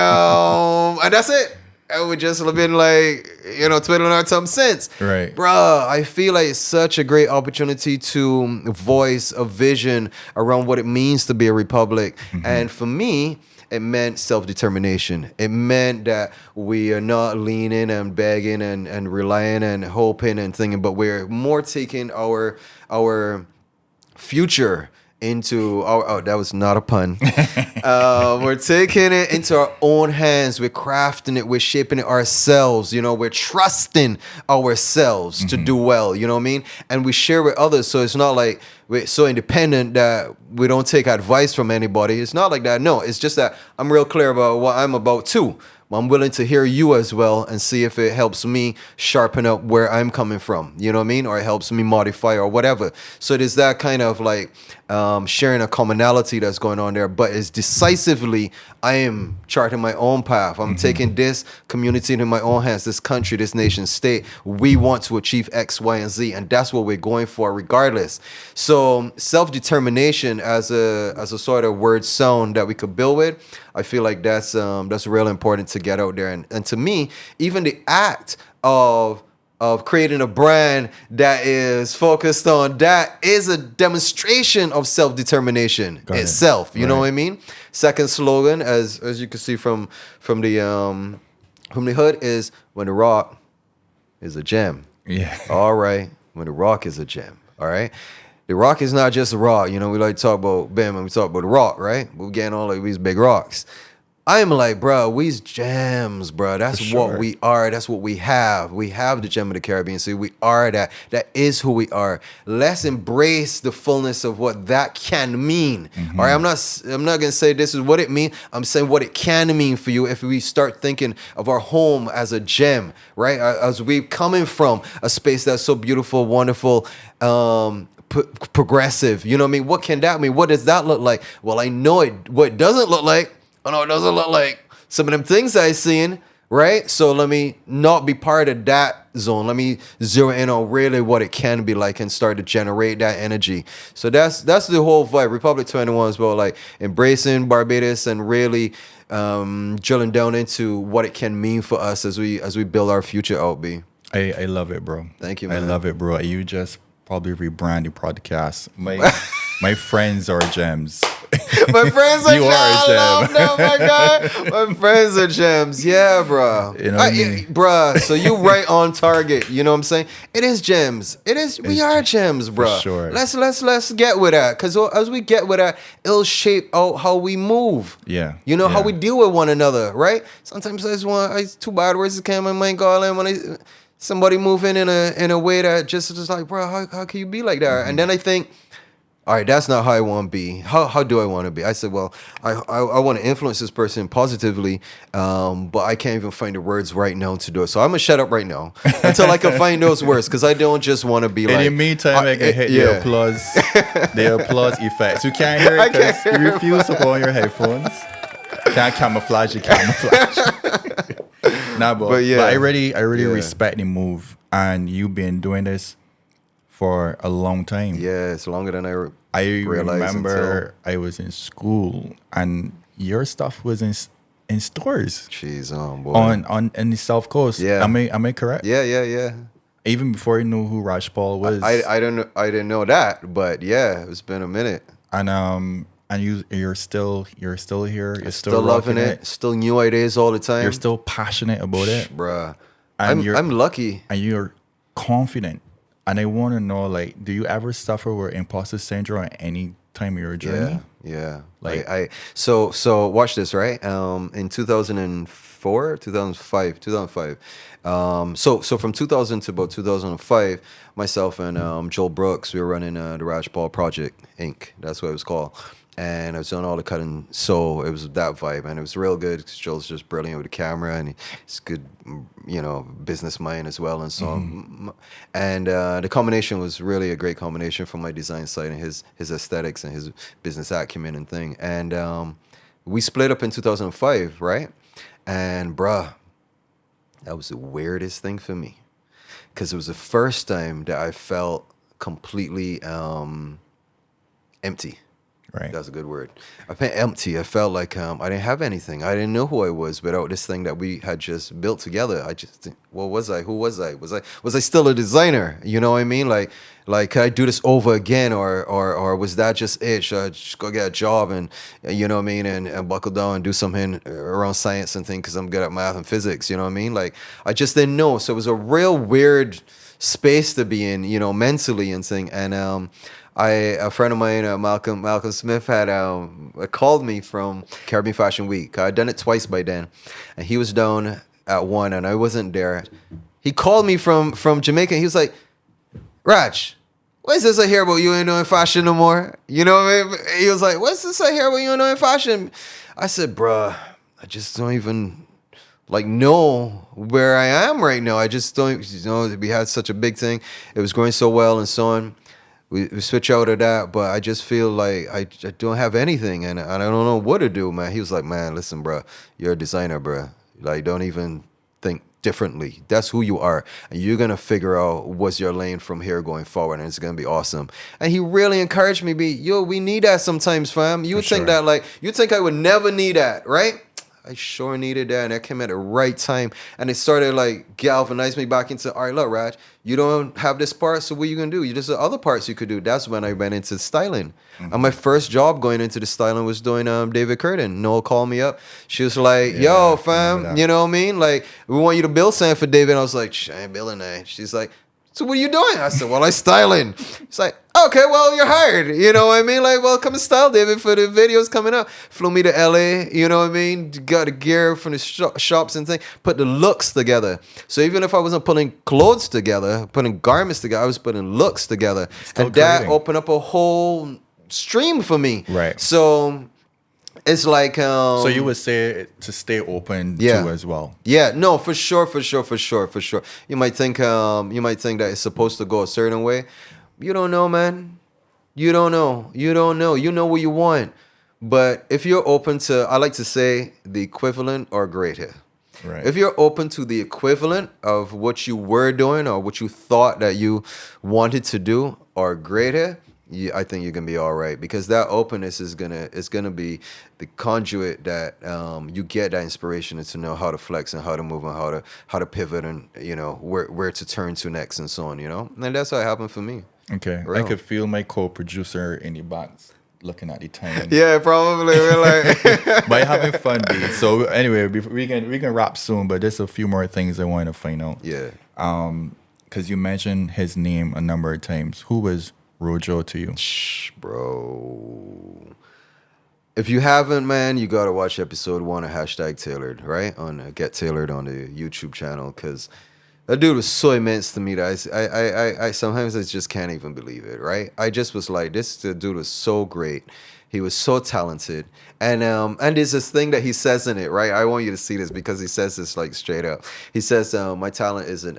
that's it. And we just have been like, you know, twiddling our thumbs since. Right. Bruh, I feel like it's such a great opportunity to voice a vision around what it means to be a republic. And for me, it meant self-determination. It meant that we are not leaning and begging and relying and hoping and thinking, but we're more taking our future into our, oh, that was not a pun. We're taking it into our own hands. We're crafting it. We're shaping it ourselves. You know, we're trusting ourselves to do well. You know what I mean? And we share with others. So it's not like we're so independent that we don't take advice from anybody. It's not like that. No, it's just that I'm real clear about what I'm about too. I'm willing to hear you as well and see if it helps me sharpen up where I'm coming from. You know what I mean? Or it helps me modify or whatever. So there's that kind of like sharing a commonality that's going on there. But it's decisively, I am charting my own path. I'm taking this community into my own hands, this country, this nation state. We want to achieve X, Y, and Z. And that's what we're going for regardless. So self-determination as a sort of word sound that we could build with, I feel like that's real important to get out there. And to me, even the act of creating a brand that is focused on that is a demonstration of self-determination itself. You know what I mean? Second slogan, as you can see from the hood, is when the rock is a gem. Yeah. All right. When the rock is a gem. All right. The rock is not just a rock. You know, we like to talk about BIM and we talk about the rock, right? We're getting all like these big rocks. I'm like, bro, we's gems, bro. That's what we are. That's what we have. We have the gem of the Caribbean. So we are that. That is who we are. Let's embrace the fullness of what that can mean. All right, I'm not gonna say this is what it means. I'm saying what it can mean for you if we start thinking of our home as a gem, right? As we coming from a space that's so beautiful, wonderful, progressive. You know what I mean? What can that mean? What does that look like? Well, I know it. What it doesn't look like. Oh no, it doesn't look like some of them things I seen, right? So let me not be part of that zone. Let me zero in on really what it can be like and start to generate that energy. So that's the whole vibe. Republic 21 is about like embracing Barbados and really drilling down into what it can mean for us as we build our future out, B. I love it, bro. Thank you, man. I love it, bro. You just probably rebrand your podcast. My friends are gems. My friends are You gems. are a gem. I love that, my God. My friends are gems. Yeah, bro. You know what I mean? Bruh, so you right on target. You know what I'm saying? It is gems. We are gems, bro. sure. Let's get with that. Because as we get with that, it'll shape out how we move. Yeah. You know, how Yeah. we deal with one another, right? Sometimes it's too bad words that came in my mind, God, when somebody moving in a way that just like, bro, how can you be like that? Mm-hmm. And then I think, all right, that's not how I want to be. How do I want to be? I said, well, I want to influence this person positively, but I can't even find the words right now to do it. So I'm going to shut up right now until I can find those words, because I don't just want to be like... In the meantime, I can hit the applause effects. You can't hear it because you refuse to put on your headphones. Can't camouflage your camouflage. But I really respect the move, and you've been doing this for a long time. Yeah, it's longer than I realized. Remember I was in school and your stuff was in stores. Jeez, boy. On in the South Coast. Yeah. Am I correct? Yeah. Even before you knew who Rhaj Paul was. I didn't know that, but yeah, it's been a minute. And you're still here. You're still loving it. Still new ideas all the time. You're still passionate about it. Bruh. And I'm lucky. And you're confident. And I want to know, like, do you ever suffer with imposter syndrome at any time of your journey? Yeah. Like, So watch this, right? In 2005. So from 2000 to about 2005, myself and Joel Brooks, we were running the Rhaj Paul Project Inc. That's what it was called. And I was doing all the cutting, so it was that vibe, and it was real good because Joel's just brilliant with the camera, and he's good, business mind as well, and so on. And the combination was really a great combination from my design side and his aesthetics and his business acumen and thing. And we split up in 2005, right? And bruh, that was the weirdest thing for me, because it was the first time that I felt completely empty. right. That's a good word. I felt empty. I felt like I didn't have anything. I didn't know who I was without this thing that we had just built together. What was I? Who was I? Was I still a designer? You know what I mean? Like could I do this over again, or was that just it? Should I just go get a job and you know what I mean, and buckle down and do something around science and things because I'm good at math and physics. You know what I mean? Like I just didn't know. So it was a real weird space to be in, mentally and thing. And a friend of mine, Malcolm Smith, had called me from Caribbean Fashion Week. I'd done it twice by then, and he was down at one, and I wasn't there. He called me from Jamaica. And he was like, "Raj, what is this I hear about you ain't doing fashion no more?" You know what I mean? He was like, "What's this I hear about you ain't doing fashion?" I said, "Bruh, I just don't even know where I am right now. I just don't, we had such a big thing. It was going so well and so on. We switch out of that, but I just feel like I don't have anything, and I don't know what to do, man." He was like, "Man, listen, bro, you're a designer, bro. Like, don't even think differently. That's who you are, and you're gonna figure out what's your lane from here going forward, and it's gonna be awesome." And he really encouraged me. We need that sometimes, fam. You would think that, like, you think I would never need that, right? I sure needed that, and that came at the right time. And it started like galvanizing me back into, all right, look, Raj, you don't have this part, so what are you gonna do? You just have other parts you could do. That's when I went into styling. And my first job going into the styling was doing David Curtin. Noel called me up. She was like, "Yo, fam, you know what I mean? Like, we want you to build something for David." And I was like, "I ain't building that." She's like, "So what are you doing?" I said, "Well, I'm styling." It's like, "Okay, well, you're hired." You know what I mean? Like, well, come and style David for the videos coming up. Flew me to LA, you know what I mean? Got the gear from the shops and things. Put the looks together. So even if I wasn't putting clothes together, putting garments together, I was putting looks together. Still and that creating. opened up a whole stream for me. Right. So it's like so you would say to stay open too as well. Yeah, no, for sure. You might think that it's supposed to go a certain way. You don't know, man. You don't know. You know what you want. But if you're open to, I like to say the equivalent or greater. Right. If you're open to the equivalent of what you were doing or what you thought that you wanted to do or greater, I think you're gonna be all right, because that openness is gonna be the conduit that you get that inspiration and to know how to flex and how to move and how to pivot and where to turn to next and so on. And that's how it happened for me. Okay. Real. I could feel my co-producer in the box looking at the time. Yeah, probably. We're like, But having fun, B. So anyway, we can wrap soon, but there's a few more things I want to find out. yeah. Because you mentioned his name a number of times. Who was Rojo to you? Shh, bro. If you haven't, man, you gotta watch episode 1 of #Tailored, right? On Get Tailored on the YouTube channel, because that dude was so immense to me that I sometimes I just can't even believe it, right? I just was like, this dude was so great. He was so talented. And there's this thing that he says in it, right? I want you to see this because he says this like straight up. He says, my talent isn't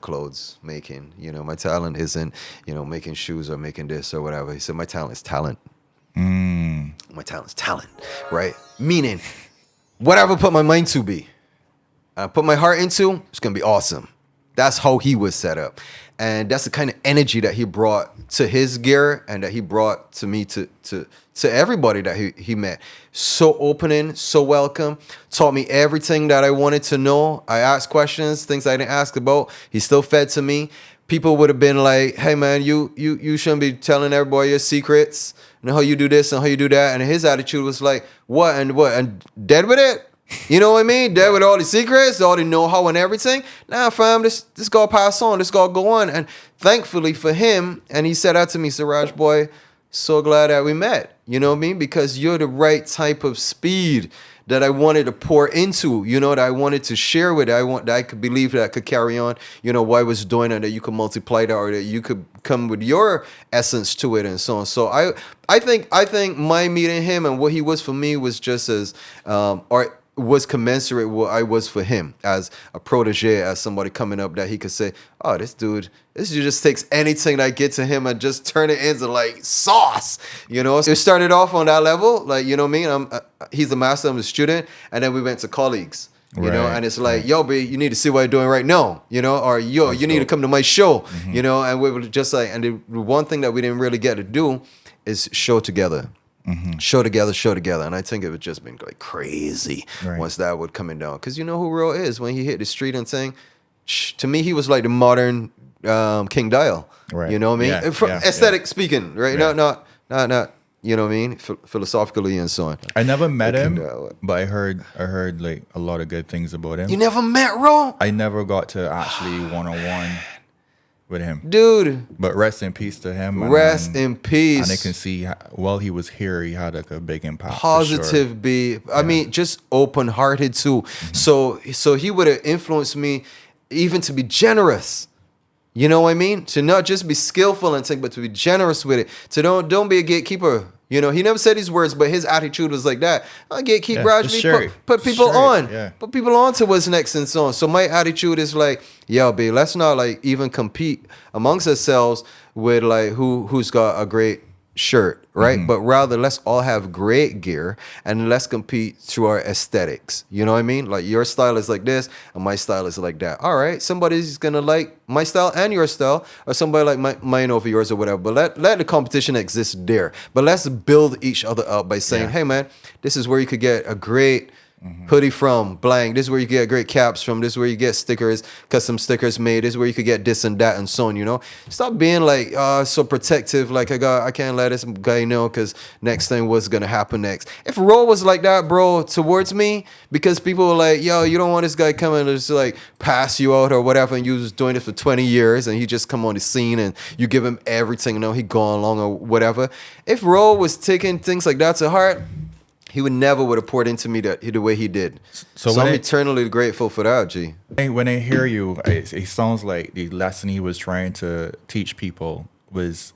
clothes making. My talent isn't, making shoes or making this or whatever. He said, my talent is talent. My talent is talent, right? Meaning, whatever I put my mind to be, I put my heart into, it's going to be awesome. That's how he was set up. And that's the kind of energy that he brought to his gear and that he brought to me, to everybody that he met. So opening, so welcome, taught me everything that I wanted to know. I asked questions, things I didn't ask about. He still fed to me. People would have been like, hey man, you shouldn't be telling everybody your secrets and how you do this and how you do that. And his attitude was like, what and dead with it? You know what I mean? Dead with all the secrets, all the know-how and everything. Nah, fam, this gotta pass on. This gotta go on. And thankfully for him, and he said that to me, he said, Rhaj boy, so glad that we met. You know what I mean? Because you're the right type of speed that I wanted to pour into, that I wanted to share with. That I could believe that I could carry on, what I was doing, and that you could multiply that, or that you could come with your essence to it and so on. So I think my meeting him and what he was for me was just as was commensurate with what I was for him as a protege, as somebody coming up that he could say, oh, this dude just takes anything that I get to him and just turn it into like sauce, So it started off on that level, like, you know what I mean? He's the master, I'm the student, and then we went to colleagues, and it's like, yo, B, you need to see what I'm doing right now, or yo, you need to come to my show, and we were just like, and the one thing that we didn't really get to do is show together. Show together, and I think it would just been like crazy once that would coming down. Because you know who Real is when he hit the street and saying, to me he was like the modern King Dial. Right. You know what I mean? From aesthetic speaking, right? Not you know what I mean? Philosophically and so on. I never met him, but I heard like a lot of good things about him. You never met Real? I never got to actually one-on-one with him, dude. But rest in peace to him. Rest in peace. And I can see while he was here, he had like a big impact. Positive, B. I mean, just open-hearted too. So he would have influenced me even to be generous. You know what I mean? To not just be skillful and things, but to be generous with it. To don't be a gatekeeper. He never said these words, but his attitude was like that. I gatekeep, Rhaj. Put people on. Yeah. Put people on to what's next and so on. So my attitude is like, yo, B, let's not like even compete amongst ourselves with like who's got a great shirt, right? But rather let's all have great gear and let's compete through our aesthetics. You know what I mean? Like your style is like this and my style is like that. All right, somebody's gonna like my style and your style, or somebody like mine over yours or whatever. But let the competition exist there. But let's build each other up by saying, hey man, this is where you could get a great hoodie from blank. This is where you get great caps from. This is where you get stickers, custom stickers made. This is where you could get this and that and so on. Stop being like so protective. Like I can't let this guy know because next thing what's gonna happen next. If Ro was like that, bro, towards me, because people were like, yo, you don't want this guy coming to just like pass you out or whatever, and you was doing it for 20 years and he just come on the scene and you give him everything, he gone along or whatever. If Ro was taking things like that to heart, he would have poured into me the way he did. So I'm eternally grateful for that, G. When I hear you, it sounds like the lesson he was trying to teach people was,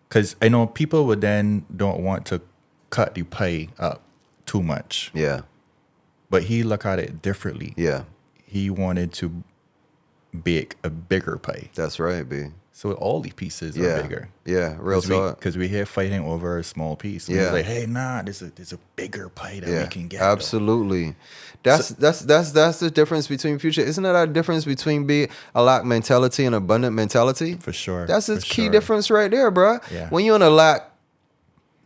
because I know people would then don't want to cut the pie up too much. Yeah. But he looked at it differently. Yeah. He wanted to bake a bigger pie. That's right, B. So all the pieces Yeah. are bigger. Yeah, real talk. Because we're here fighting over a small piece. Yeah. We're like, hey, nah, there's a bigger pie that we can get. though. Absolutely. That's the difference between future. Isn't that a difference between be a lack mentality and abundant mentality? For sure. That's the for key sure. difference right there, bro. Yeah. When you're in a lack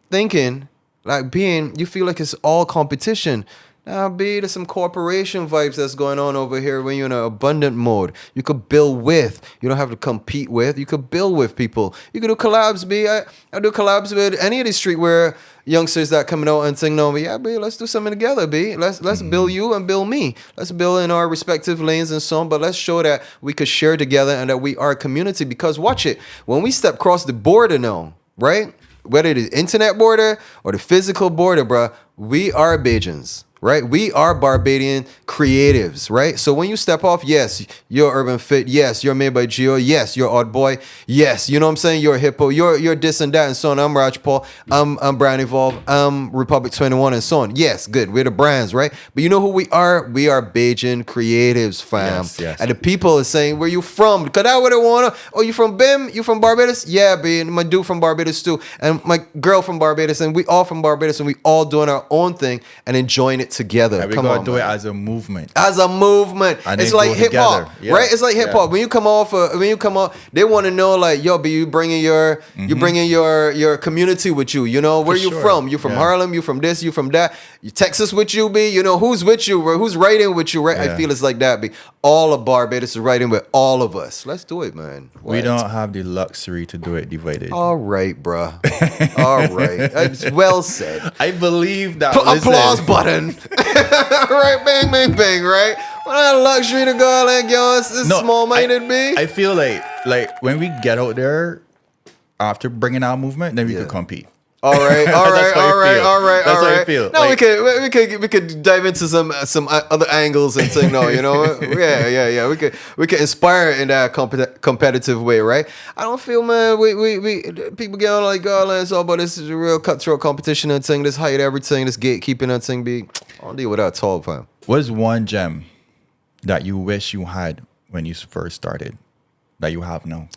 thinking, like being, you feel like it's all competition. Now, there's some corporation vibes that's going on over here when you're in an abundant mode. You could build with. You don't have to compete with. You could build with people. You could do collabs, B. I do collabs with any of these streetwear youngsters that coming out and saying, no, yeah, B, let's do something together, B. Let's build you and build me. Let's build in our respective lanes and so on, but let's show that we could share together and that we are a community. Because watch it, when we step across the border now, right? Whether it is internet border or the physical border, bruh, we are Bajans. Right? We are Barbadian creatives, right? So when you step off, yes, you're Urban Fit. Yes, you're made by Geo. Yes, you're Odd Boy. Yes, you know what I'm saying? You're Hippo. You're this and that and so on. I'm Rhaj Paul. I'm Brand Evolve. I'm Republic 21 and so on. Yes, good. We're the brands, right? But you know who we are? We are Bajan creatives, fam. Yes. And the people are saying, where you from? Because I would have wanna. Oh, you from BIM? You from Barbados? Yeah, B. And my dude from Barbados too. And my girl from Barbados. And we all from Barbados. And we all doing our own thing and enjoying it together. And we gotta do it as a movement. As a movement. And It's then like go hip hop, together. Yeah. right? It's like hip hop. Yeah. When you come off, they want to know like, yo, but you bringing you bringing your community with you. You know, where you sure. from? You from Yeah. Harlem? You from this? You from that? You Texas with you, B? You know who's with you? Who's writing with you? Right? Yeah. I feel it's like that, B. All of Barbados is writing with all of us. Let's do it, man. We What? don't have the luxury to do it divided. All right, bruh. All right. It's well said. I believe that. Applause button. Right, bang, bang, bang, right? What that luxury to go like, yo, it's small-minded, B. I feel like when we get out there after bringing our movement, then we could compete. All right. That's how I feel. No, Like- we could dive into some other angles and say no, you know, yeah. We could inspire in that competitive way, right? I don't feel, man. We people get on like God and so, but this is a real cutthroat competition and thing. This hide everything, this gatekeeping and thing. Be I don't deal with that at all, fam. What's one gem that you wish you had when you first started that you have now?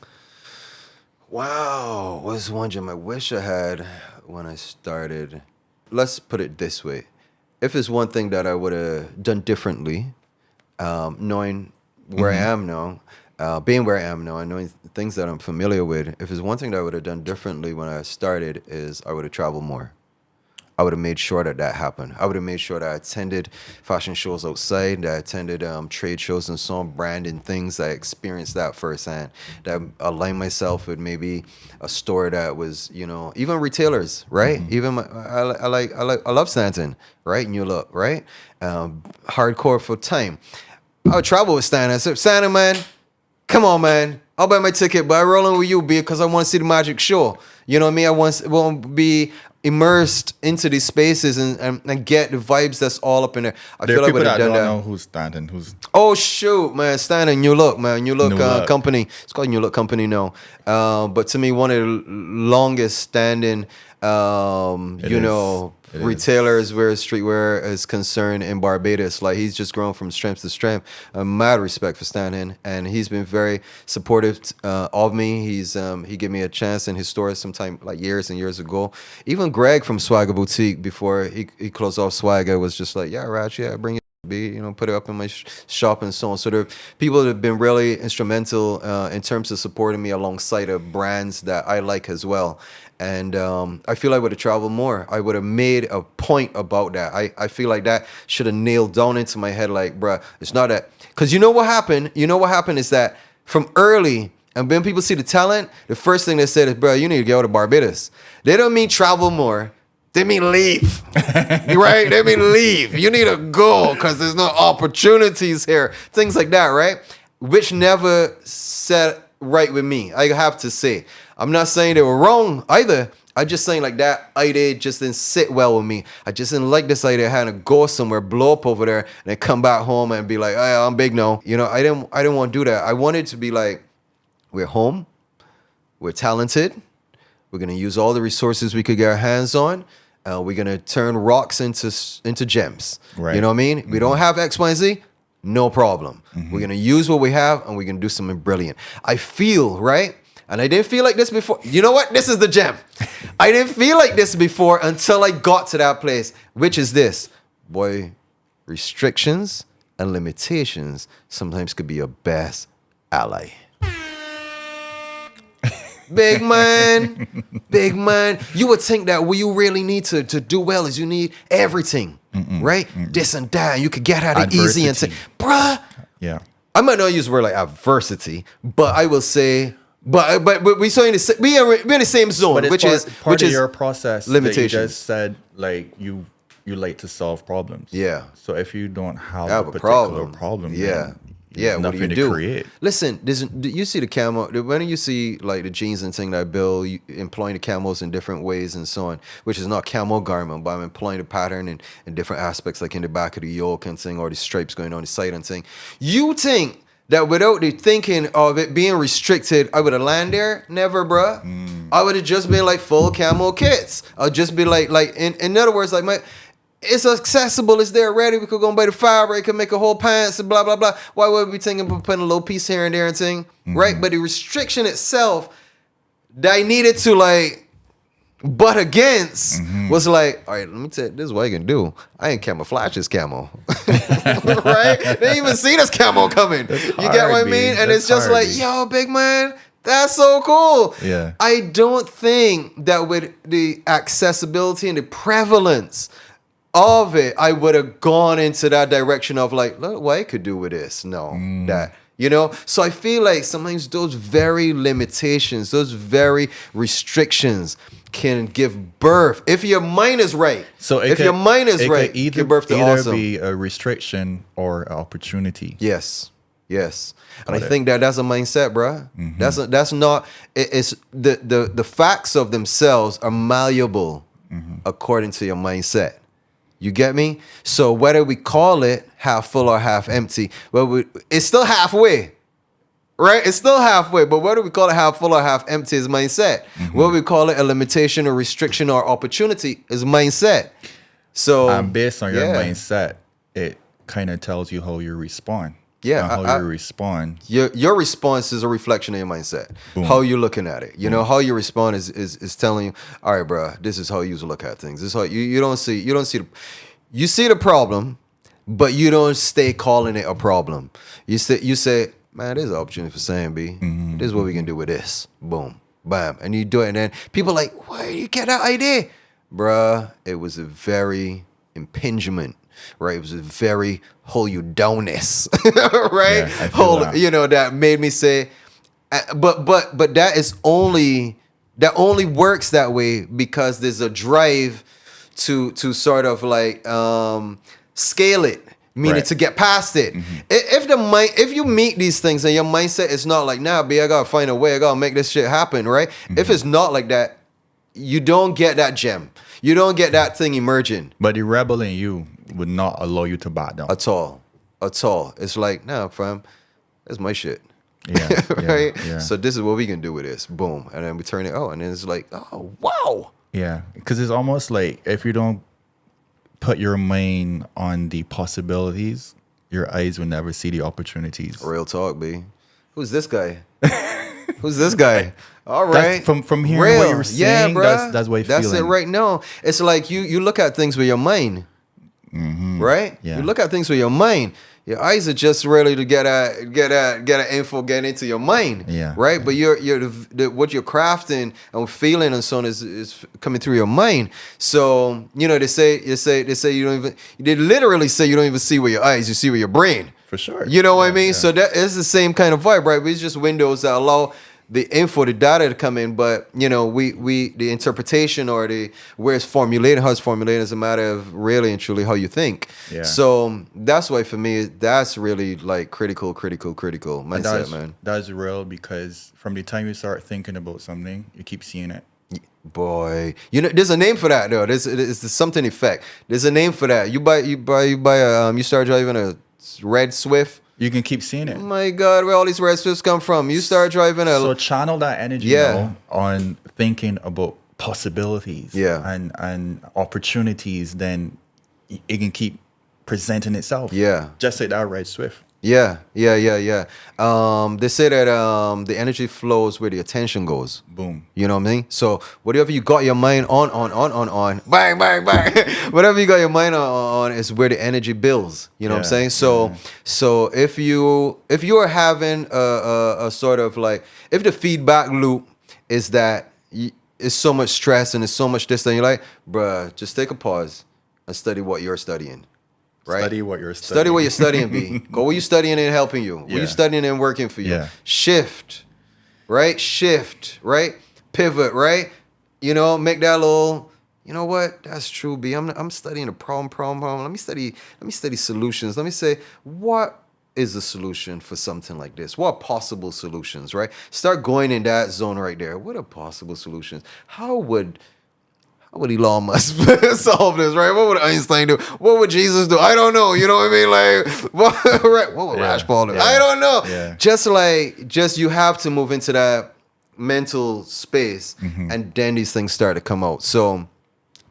Wow, what's one gem I wish I had when I started? Let's put it this way. If it's one thing that I would have done differently, knowing where I am now, being where I am now, and knowing things that I'm familiar with, if it's one thing that I would have done differently when I started is I would have traveled more. I would have made sure that happened. I would have made sure that I attended fashion shows outside, that I attended trade shows and so on, branding things. I experienced that firsthand. That I aligned myself with maybe a store that was, you know, even retailers, right? Even I love Stanton, right? New Look, right? Hardcore for time. I would travel with Stan. I said, Stan, man, come on, man. I'll buy my ticket, but I'm rolling with you, B, because I want to see the magic show. You know what I mean? I want to be immersed into these spaces and get the vibes that's all up in there. I There feel are like I would people have that done don't that. know who's standing, who's Oh shoot, man! Standing New Look, man. New Look, New Look. company. It's called New Look Company now. But to me, one of the longest standing, It is. retailers where streetwear is concerned in Barbados. Like he's just grown from strength to strength. Mad respect for Stan, and he's been very supportive of me. He gave me a chance in his store sometime like years and years ago. Even Greg from Swagger Boutique before he closed off Swagger was just like, yeah, Raj, yeah, bring it. Put it up in my shop and so on. So there are people that have been really instrumental in terms of supporting me alongside of brands that I like as well. And I feel I would have traveled more. I would have made a point about that. I feel like that should have nailed down into my head like, bruh, it's not that. Because you know what happened? You know what happened is that from early, and when people see the talent, the first thing they said is, bruh, you need to go to Barbados. They don't mean travel more. They mean leave, right? They mean leave. You need to go because there's no opportunities here. Things like that, right? Which never set right with me, I have to say. I'm not saying they were wrong either. I'm just saying like that idea just didn't sit well with me. I just didn't like this idea of having to go somewhere, blow up over there, and then come back home and be like, hey, I'm big now. I didn't want to do that. I wanted to be like, we're home, we're talented, we're gonna use all the resources we could get our hands on. We're gonna turn rocks into gems. Right. You know what I mean? We don't have X, Y, and Z, no problem. We're gonna use what we have and we're gonna do something brilliant. I feel, right? And I didn't feel like this before. You know what? This is the gem. I didn't feel like this before until I got to that place, which is this. Boy, restrictions and limitations sometimes could be your best ally. Big man. You would think that what you really need to do well is you need everything, right? This and that. And you could get at it easy and say, bruh. Yeah. I might not use a word like adversity, but I will say, but we so in the we're in the same zone, But it's which part is of your process. limitations. That you just said like you like to solve problems. Yeah. So if you don't have have a a particular problem. then Yeah. there's What do nothing you to do? create. Listen, you see the camo. When you see like the jeans and thing that I build, employing the camos in different ways and so on, which is not camo garment, but I'm employing the pattern in different aspects, like in the back of the yoke and thing, or the stripes going on the side and thing. You think that without the thinking of it being restricted, I would have landed there? Never, bruh. I would have just been like full camo kits. I'll just be like in other words, like it's accessible, it's there ready. We could go and buy the fabric, could make a whole pants and blah, blah, blah. Why would we be thinking about putting a little piece here and there and thing? Right? But the restriction itself that I needed to like butt against was like, all right, let me tell you, this is what I can do. I ain't camouflage this camo. Right? They didn't even see this camo coming. You get what I mean? And it's just like, yo, big man, that's so cool. Yeah. I don't think that with the accessibility and the prevalence of it, I would have gone into that direction of like, look what I could do with this. No, that, you know? So I feel like sometimes those very limitations, those very restrictions can give birth, if your mind is right. So if your mind is right, either, give birth to either awesome. be a restriction or an opportunity. Yes. And I think that's a mindset, bruh. That's not, it's the facts of themselves are malleable according to your mindset. You get me? So whether we call it half full or half empty, well, it's still halfway, right? It's still halfway. But whether we call it half full or half empty is mindset. Whether we call it a limitation or restriction or opportunity is mindset. So And based on your mindset, it kind of tells you how you respond. Yeah, And how you respond. Your response is a reflection of your mindset. Boom. How you're looking at it. You know, how you respond is telling you, all right, bro, this is how you look at things. This is how you don't see you see the problem, but you don't stay calling it a problem. You say, man, there's an opportunity for saying B. This is what we can do with this. Boom. Bam. And you do it, and then people are like, where did you get that idea? Bruh, it was a very impingement. Right, it was a very hold you downness, right? Yeah, hold, that made me say, but that only works that way because there's a drive to sort of like scale it, meaning to get past it. If you meet these things and your mindset is not like, nah, B, I gotta find a way, I gotta make this shit happen, right? If it's not like that, you don't get that gem. You don't get that thing emerging. But the rebel in you would not allow you to back down. At all. It's like, nah, fam, that's my shit. Yeah. Right? Yeah. So this is what we can do with this. Boom. And then we turn it and then it's like, oh, wow. Yeah. Because it's almost like if you don't put your mind on the possibilities, your eyes will never see the opportunities. Real talk, B. Who's this guy? Who's this guy? All right. From hearing what you were saying, bruh. that's what you're That's feeling. it right now. It's like you look at things with your mind. Right? Yeah. You look at things with your mind. Your eyes are just really to get info, get into your mind. Yeah. Right? But what you're crafting and feeling and so on is coming through your mind. So, they say you don't even, they literally say you don't even see with your eyes, you see with your brain. For sure. You know what I mean? Yeah. So that is the same kind of vibe, right? It's just windows that allow the info, the data to come in, but we the interpretation or the where it's formulated, how it's formulated is a matter of really and truly how you think. Yeah. So that's why for me that's really like critical mindset, man. That's real because from the time you start thinking about something, you keep seeing it. Boy, there's a name for that though. It's the something effect. There's a name for that. You start driving a red Swift. You can keep seeing it. Oh my God, where all these red Swifts come from? You start driving So channel that energy now on thinking about possibilities and opportunities, then it can keep presenting itself. Yeah. Just like that red Swift. Yeah, yeah, yeah, yeah. They say that the energy flows where the attention goes. Boom. You know what I mean? So whatever you got your mind on, bang, bang, bang. Whatever you got your mind on is where the energy builds. You know what I'm Yeah, saying? So yeah. so if you are having a sort of like, if the feedback loop is that it's so much stress and it's so much this, then you're like, bruh, just take a pause and study what you're studying. Right? Study what you're Study what studying. you're studying, B. Go where you studying and helping you. Where you Yeah. studying and working for you. Yeah. Shift, right? Shift, right? Pivot, right? You know, make that little. You know what? That's true, B. I'm studying a problem. Let me study solutions. Let me say, what is the solution for something like this? What are possible solutions, right? Start going in that zone right there. What are possible solutions? How would Elon Musk solve this, right? What would Einstein do? What would Jesus do? I don't know. You know what I mean? Like, what would Yeah, Rhaj Paul do? yeah, I don't know. yeah. Just you have to move into that mental space, Mm-hmm. and then these things start to come out. So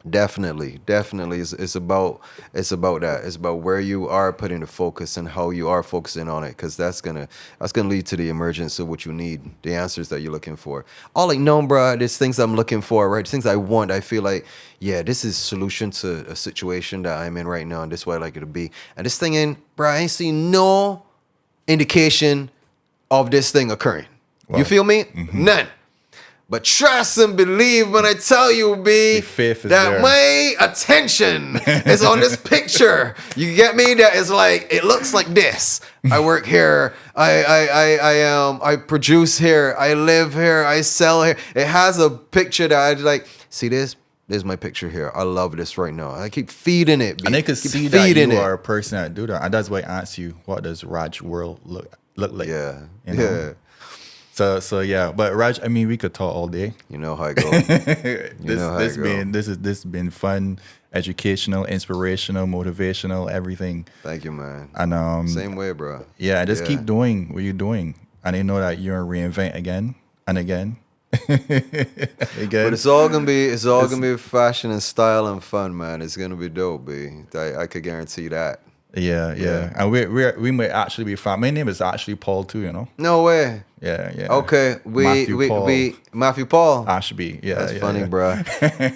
definitely, it's about that. It's about where you are putting the focus and how you are focusing on it, because that's gonna lead to the emergence of what you need, the answers that you're looking for. All like, no, bro, there's things I'm looking for, right? Things I want. I feel like, yeah, this is solution to a situation that I'm in right now, and this is what I like it to be. And this thing in, bro, I ain't seen no indication of this thing occurring. You feel me? None. But trust and believe when I tell you, B, The faith is that there. my attention is on this picture. You get me? That is like, it looks like this. I work here. I produce here. I live here. I sell here. It has a picture that I like. See this? There's my picture here. I love this right now. I keep feeding it, B. And they could Keep see that feeding you it. are a person that do that. And that's why I asked you, what does Raj world look like? Yeah. You know? So yeah. But Raj, I mean, we could talk all day. You know how I go. This has been fun, educational, inspirational, motivational, everything. Thank you, man. And Same way, bro. yeah, just keep doing what you're doing. And I know that you're reinvent again and again. But it's all gonna be fashion and style and fun, man. It's gonna be dope, B. I could guarantee that. Yeah. And we may actually be fine. My name is actually Paul too, you know? No way. Yeah. Okay, Matthew Paul. Ashby. Yeah. That's yeah, funny, yeah. bro.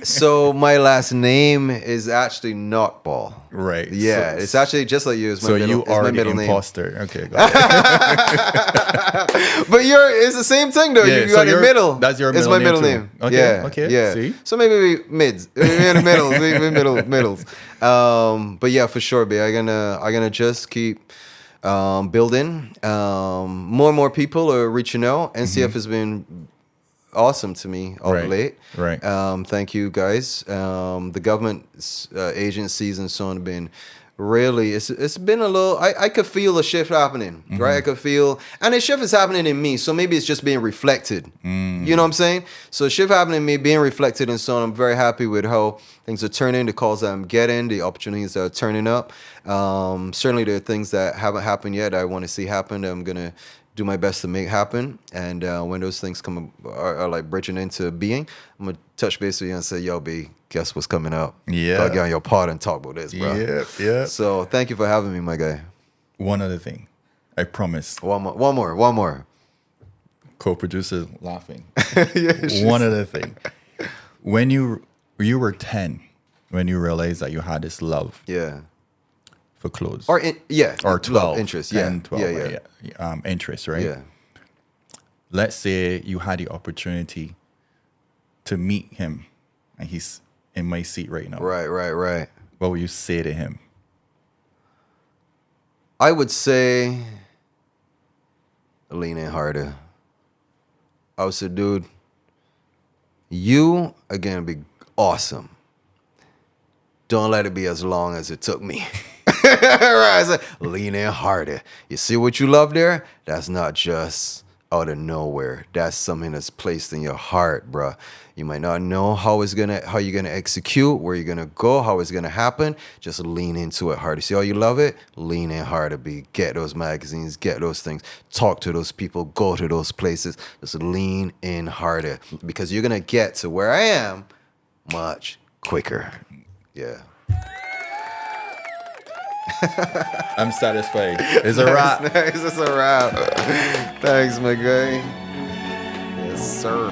So my last name is actually not Paul. Right. Yeah, So- it's actually just like you. It's my So middle, you it's are my the middle name. imposter. Okay, got it. But it's the same thing though. Yeah, you so got your middle. that's your It's middle my name middle too. name. Okay, Yeah. okay, Yeah. see? So maybe we mids. We're in the middle. We're middles. But yeah, for sure, B. I'm gonna just keep building. More and more people are reaching out. NCF has been awesome to me of Right, late. right. Thank you guys. The government agencies and so on have been really, it's been a little, I could feel a shift happening, right? I could feel, and the shift is happening in me, so maybe it's just being reflected. You know what I'm saying? So shift happening in me, being reflected and so on. I'm very happy with how things are turning, the calls that I'm getting, the opportunities that are turning up. Certainly there are things that haven't happened yet that I want to see happen that I'm going to do my best to make happen. And when those things are like bridging into being, I'm going to touch base with you and say, yo, B, guess what's coming up? Yeah. Gotta get on your pod and talk about this, bro. Yeah. So thank you for having me, my guy. One other thing. I promise. One more. Co-producer laughing. Yeah, One other thing. When you were 10, when you realized that you had this love Yeah. for clothes. Or 12. love, interest. 10, Yeah. 12, Yeah. interest, right? Yeah. Let's say you had the opportunity to meet him and he's in my seat right now. Right. What would you say to him? I would say lean in harder. I would say, dude, you are gonna be awesome. Don't let it be as long as it took me. Right? I said, lean in harder. You see what you love there? That's not just out of nowhere. That's something that's placed in your heart, bruh. You might not know how you're gonna execute, where you're gonna go, how it's gonna happen. Just lean into it harder. See how you love it? Lean in harder, B. Get those magazines, get those things, talk to those people, go to those places. Just lean in harder, because you're gonna get to where I am much quicker. Yeah. I'm satisfied. It's a wrap. Nice. It's a wrap. Thanks, my guy. Yes, sir.